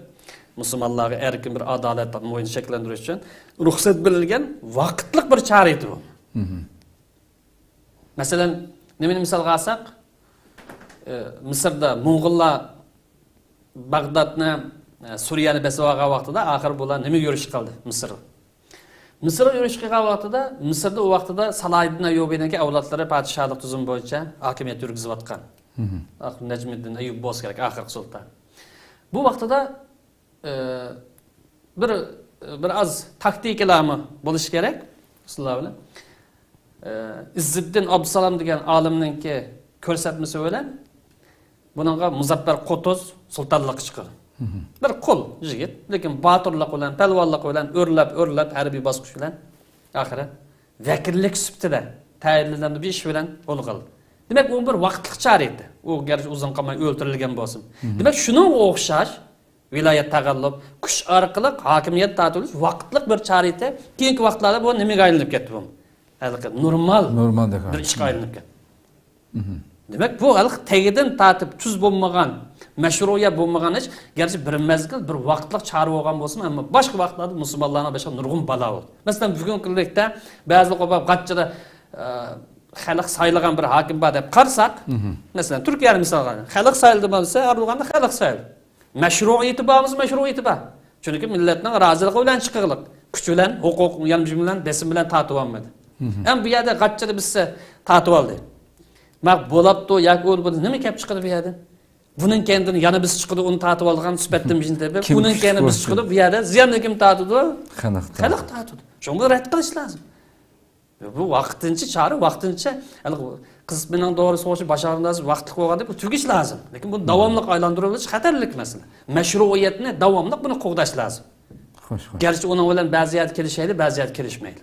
musulmonlarga erkin bir adolat mo'yin shakllantirish uchun ruxsat berilgan vaqtlik bir chora edi bu. Masalan, nimani misolga olsak, Misrda Mo'g'ullar Bag'dodni, Suriyani bosib olgan vaqtida oxir bular nima yurish qildi Misr. Misrga yurish qilgan vaqtida, Misrda u vaqtida Salohiddin Ayyubiyning avlodlari podshohlik tuzumi bo'yicha hokimiyat yurgizayotgan. Najmiddin Ayyub bo'lsa kerak oxirgi sulton. Bu vaqtida bir az taktikalarmi bo'lish kerak. Sizlar bilan Izziddin Abdusalom degan olimninki ko'rsatmasi bilan buningga Muzaffar Qutuz sultonlik chiqadi. Bir qul yigit, lekin botirlik bilan, palvonlik bilan o'rlab harbiy bosqich bilan oxiri vakillik sifatida tayinlanadi bir ish bilan bo'lgan. Demak, u bir vaqtlik chora edi. U garchi uzun qolmay o'ldirilgan bo'lsin. Demak, shunga o'xshash viloyat tagallub kuch orqali hokimiyat tatilish vaqtlik bir chora edi. Keyingi vaqtlarda bu nimaga aylanib ketdi bu? Normal bir ishga aylanib ketdi. Demek bu hal tegidan tatib tuz bo'lmagan, mashruiyat bo'lmagan ish, garchi bir mezgil, bir vaqtliq chora bo'lgan bo'lsin, ammo boshqa vaqtlarda musulmonlarga boshqa nurg'un balo bo'ldi. Masalan, bugungi kunlikda ba'zi qo'pab qatchida xalq saylagan bir hokim bor deb qarsak, masalan, Turkiyani misol qilaman. Xalq sayldi bo'lsa, Erdo'g'onni xalq sayl. Mashruiyati bormi, mashruiyati bor. Chunki millatning roziligi bilan chiqig'liq, kuch bilan, huquq bilan, besim bilan tatib olmadi. Ham bu yerda qatchida bizsa tatib oldi. Mak bo'lapti, yoki o'l bo'ldi, nima kelib chiqadi bu yerda? Buning kendidan yana biz chiqdi, uni tatib olgan sifatdan bizning deb, buning kendi biz chiqdi, bu yerda ziyanni kim tatidi? Xalq tatidi. Shunga rad qilish lozim. Bu vaqtincha chora, vaqtincha qiz bilan to'g'ri so'shi basharandasi vaqtli qo'yganda bu tugish lozim. Lekin bu davomli aylantirilish xatarlik masala. Mashruiyatni davomli buni qo'g'dash lozim. Xo'sh. Garchi uning bilan ba'ziyat kelishaydi, ba'ziyat kelishmaydi.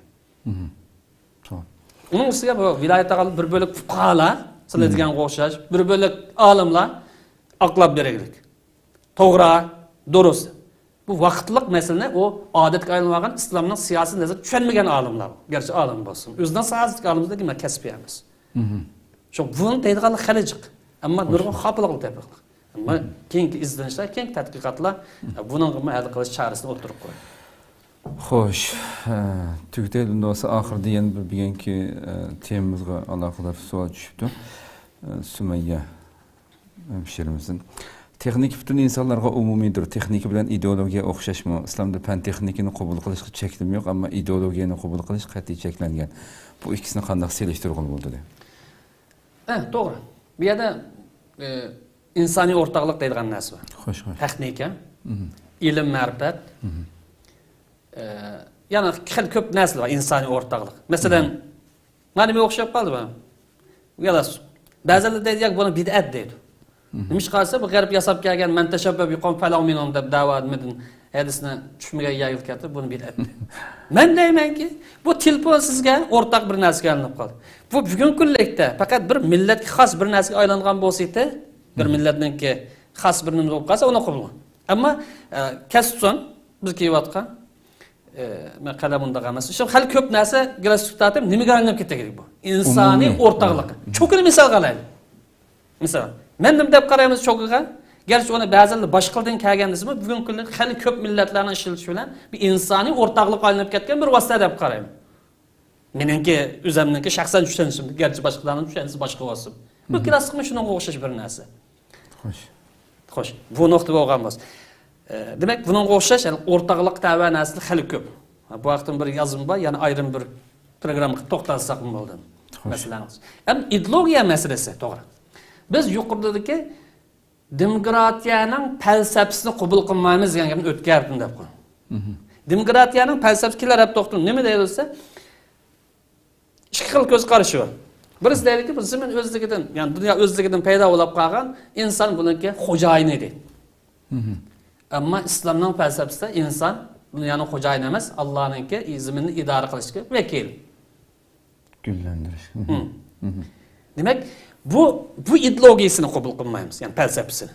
Uning ustiga bu viloyatda bir bo'lak fuqarolar, sizlar degan o'xshash, bir bo'lak olimlar aqlab beraylik. To'g'ri, durust. Bu vaqtliq masalani o odatga aylangan islomning siyosiy nazar tushunmagan olimlar. Garchi olim bo'lsin, o'zidan siyosiy olimlar degan kasbiy emas. Shu buni deydigan xalijiq. Ammo nurg'un xapliq tabiq. Ammo keyingi izlanishlar, keyingi tadqiqotlar buning hal qilish chorasini o'tirib qo'yadi. Xo'sh, tug'day dunyosi oxirida yana bir bugungi temamizga aloqador savol tushibdi. Sumayya hemşirimizin. Texnik bütün insanlarga umumiydir. Texniki bilan ideologiya o'xshashmi? Islomda fan texnikini qabul qilishga cheklim yo'q, ammo ideologiyani qabul qilish qat'iy cheklangan. Bu ikkisini qanday selishtirgan bo'ldi deb. To'g'ri. Bu yerda insoniy o'rtoqlik deydigan narsa bor. Xo'sh. Texnika, ilm, ma'rifat. Yana ko'p narsalar bor insoniy o'rtoqlik. Masalan, mana nima o'xshab qoldi bu? Yalas. Ba'zilar deydi, buni bid'at deydi. Nimish qarasa bu g'arb yasab kelgan man tashabbab yuqom falominon deb da'vo etmadin. Hadisni tushmagan yag'il keldi, buni bid'at. Men deymanki, bu telefon sizga o'rtaq bir narsaga aylanib qoldi. Bu bugungi kunlikda faqat bir millatga xos bir narsaga aylangan bo'lsa-da, bir millatningki xos bir nima bo'lib qolsa, uni qabul. Ammo kasbson biz kelyotgan men qalamunda emas. Shu hal ko'p narsa grassutatib nimaga aylanib ketdi bu? Insoniy o'rtoqlik. Cho'kini misol qilaylik. Misol men nima deb qaraymiz cho'qiga? Garchi uni ba'zilar boshqalardan kelgandisimi, bugungi kunda hali ko'p millatlarning ishiltishi bilan bir insoniy o'rtoqlik aylanib ketgan bir vosita deb qarayman. Meningki o'zimningki shaxsan tushunishim, garchi boshqalarning tushunisi boshqa bo'lsin. Bu klassik shunga o'xshash bir narsa. Xo'sh. Bu nuqta bo'lgan bo'lsa. Demak, bunga o'xshash o'rtoqlik ta'va narsa hali ko'p. Bu vaqtda bir yozim bor, yana ayrim bir programma to'xtalsak bo'ldi. Masalan, ham ideologiya masalasi, to'g'ri. Biz yuqoridagi demokratiyaning falsafasini qabul qilmaymiz degan gapni o'tkardim deb qo'y. Demokratiyaning falsafasi kelib to'xtam. Nima deyilsa, ikki xil ko'z qarashi bor. Birisi deydiki, bu zamin o'zligidan, ya'ni dunyo o'zligidan paydo bo'lib qolgan inson buniki xo'jayini deydi. Ammo islomning falsafasida inson dunyoning xo'jayini emas, Allohningki zaminni idora qilishga vakil. Gullantirish. Demak, bu ideologiyasini qabul qilmaymiz, ya'ni falsafasini.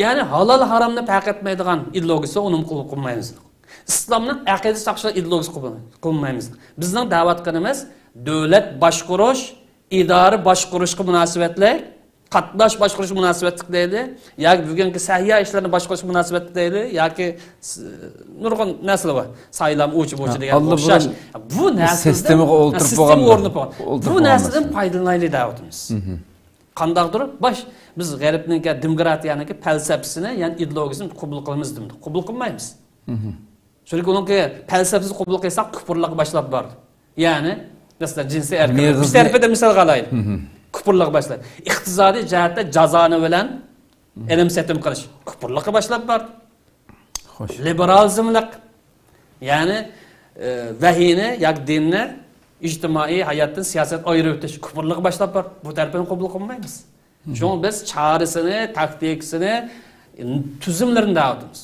Ya'ni halol haromni farq etmaydigan ideologiyasi uni qabul qilmaymiz. Islomning aqida saqlash ideologiyasi qabul qilmaymiz. Bizning da'vat qilganimiz davlat boshqarish, idora boshqarishga munosabatli, qatnash boshqarish munosabatli deydi, yoki bugungi sahiya ishlarni boshqarish munosabatli deydi, yoki nurg'un narsalar bor. Saylam o'chi degan o'xshash. Bu narsa sistemaga o'ltirib bo'lgan. Bu narsadan foydalanaylik da'vatimiz. Qandaqdir biz g'arbning demokratiyaniki falsafasini, ya'ni ideologiyasini qabul qilamiz demdi. Qabul qilmaymiz. Chunki uningki falsafasini qabul qilsak, kufrlik boshlab bordi. Ya'ni masalan jinsiy erkinlik. Bir tarafida misol qilaylik. Kufrlik boshladi. Iqtisodiy jihatda jazoni bilan ilm setim qilish kufrlikka boshlab bordi. Xo'sh. Liberalizmlik, ya'ni vahiyni yoki dinni ijtimoiy hayotdan siyosat ayirib o'tish kufrlikka boshlab bordi. Bu tarafini qabul qilmaymiz. Shuning biz chorasini, taktikasini, tuzumlarini da'vatimiz.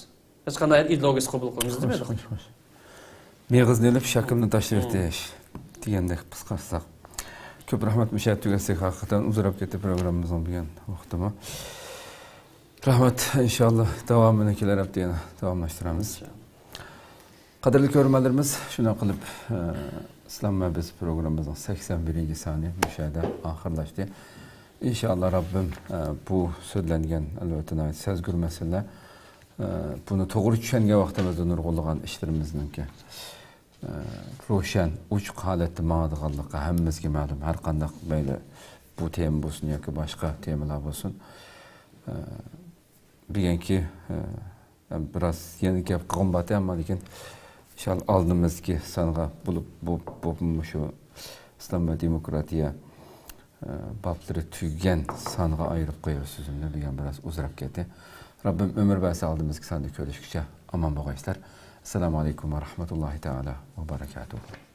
Hech qanday ideologiyasi qabul qilmaymiz demaydi. Meg'iznelib shakilni tashlab o'tish degandek qisqarsak. Ko'p rahmat mushahat tugasak haqiqatan uzrab ketdi programmamizning bo'lgan vaqtimi. Rahmat, inshaalloh davomini kelar hafta yana davomlashtiramiz. Qadrli ko'ruvchilarimiz, shuna qilib Islom va biz programmamizning 81-soni mushahada oxirlashdi. İnşallah Rabbim bu söylengen elbette sezgür mesele bunu doğru düşenge vaxtımızda nurgulagan işlerimizden ki roşan uçuk haletli mağdıqallıqqa hemmizge ma'lum har qandaq böyle bu tema bolsun yoki başka temalar bolsun bilgen ki biraz yeni gap qılınbatı ama lekin inşallah aldığımız ki sanğa bulup bu şu İslam ve demokratiya babları tüygen sanğa ayırıp koyuyor sözümle bilgen biraz uzarap ketdi. Rabbim ömür bəsi aldığımız ki sandık görüşükçe aman boğayslar. Esselamu Aleyküm ve Rahmetullahi Teala ve Berekatuhu.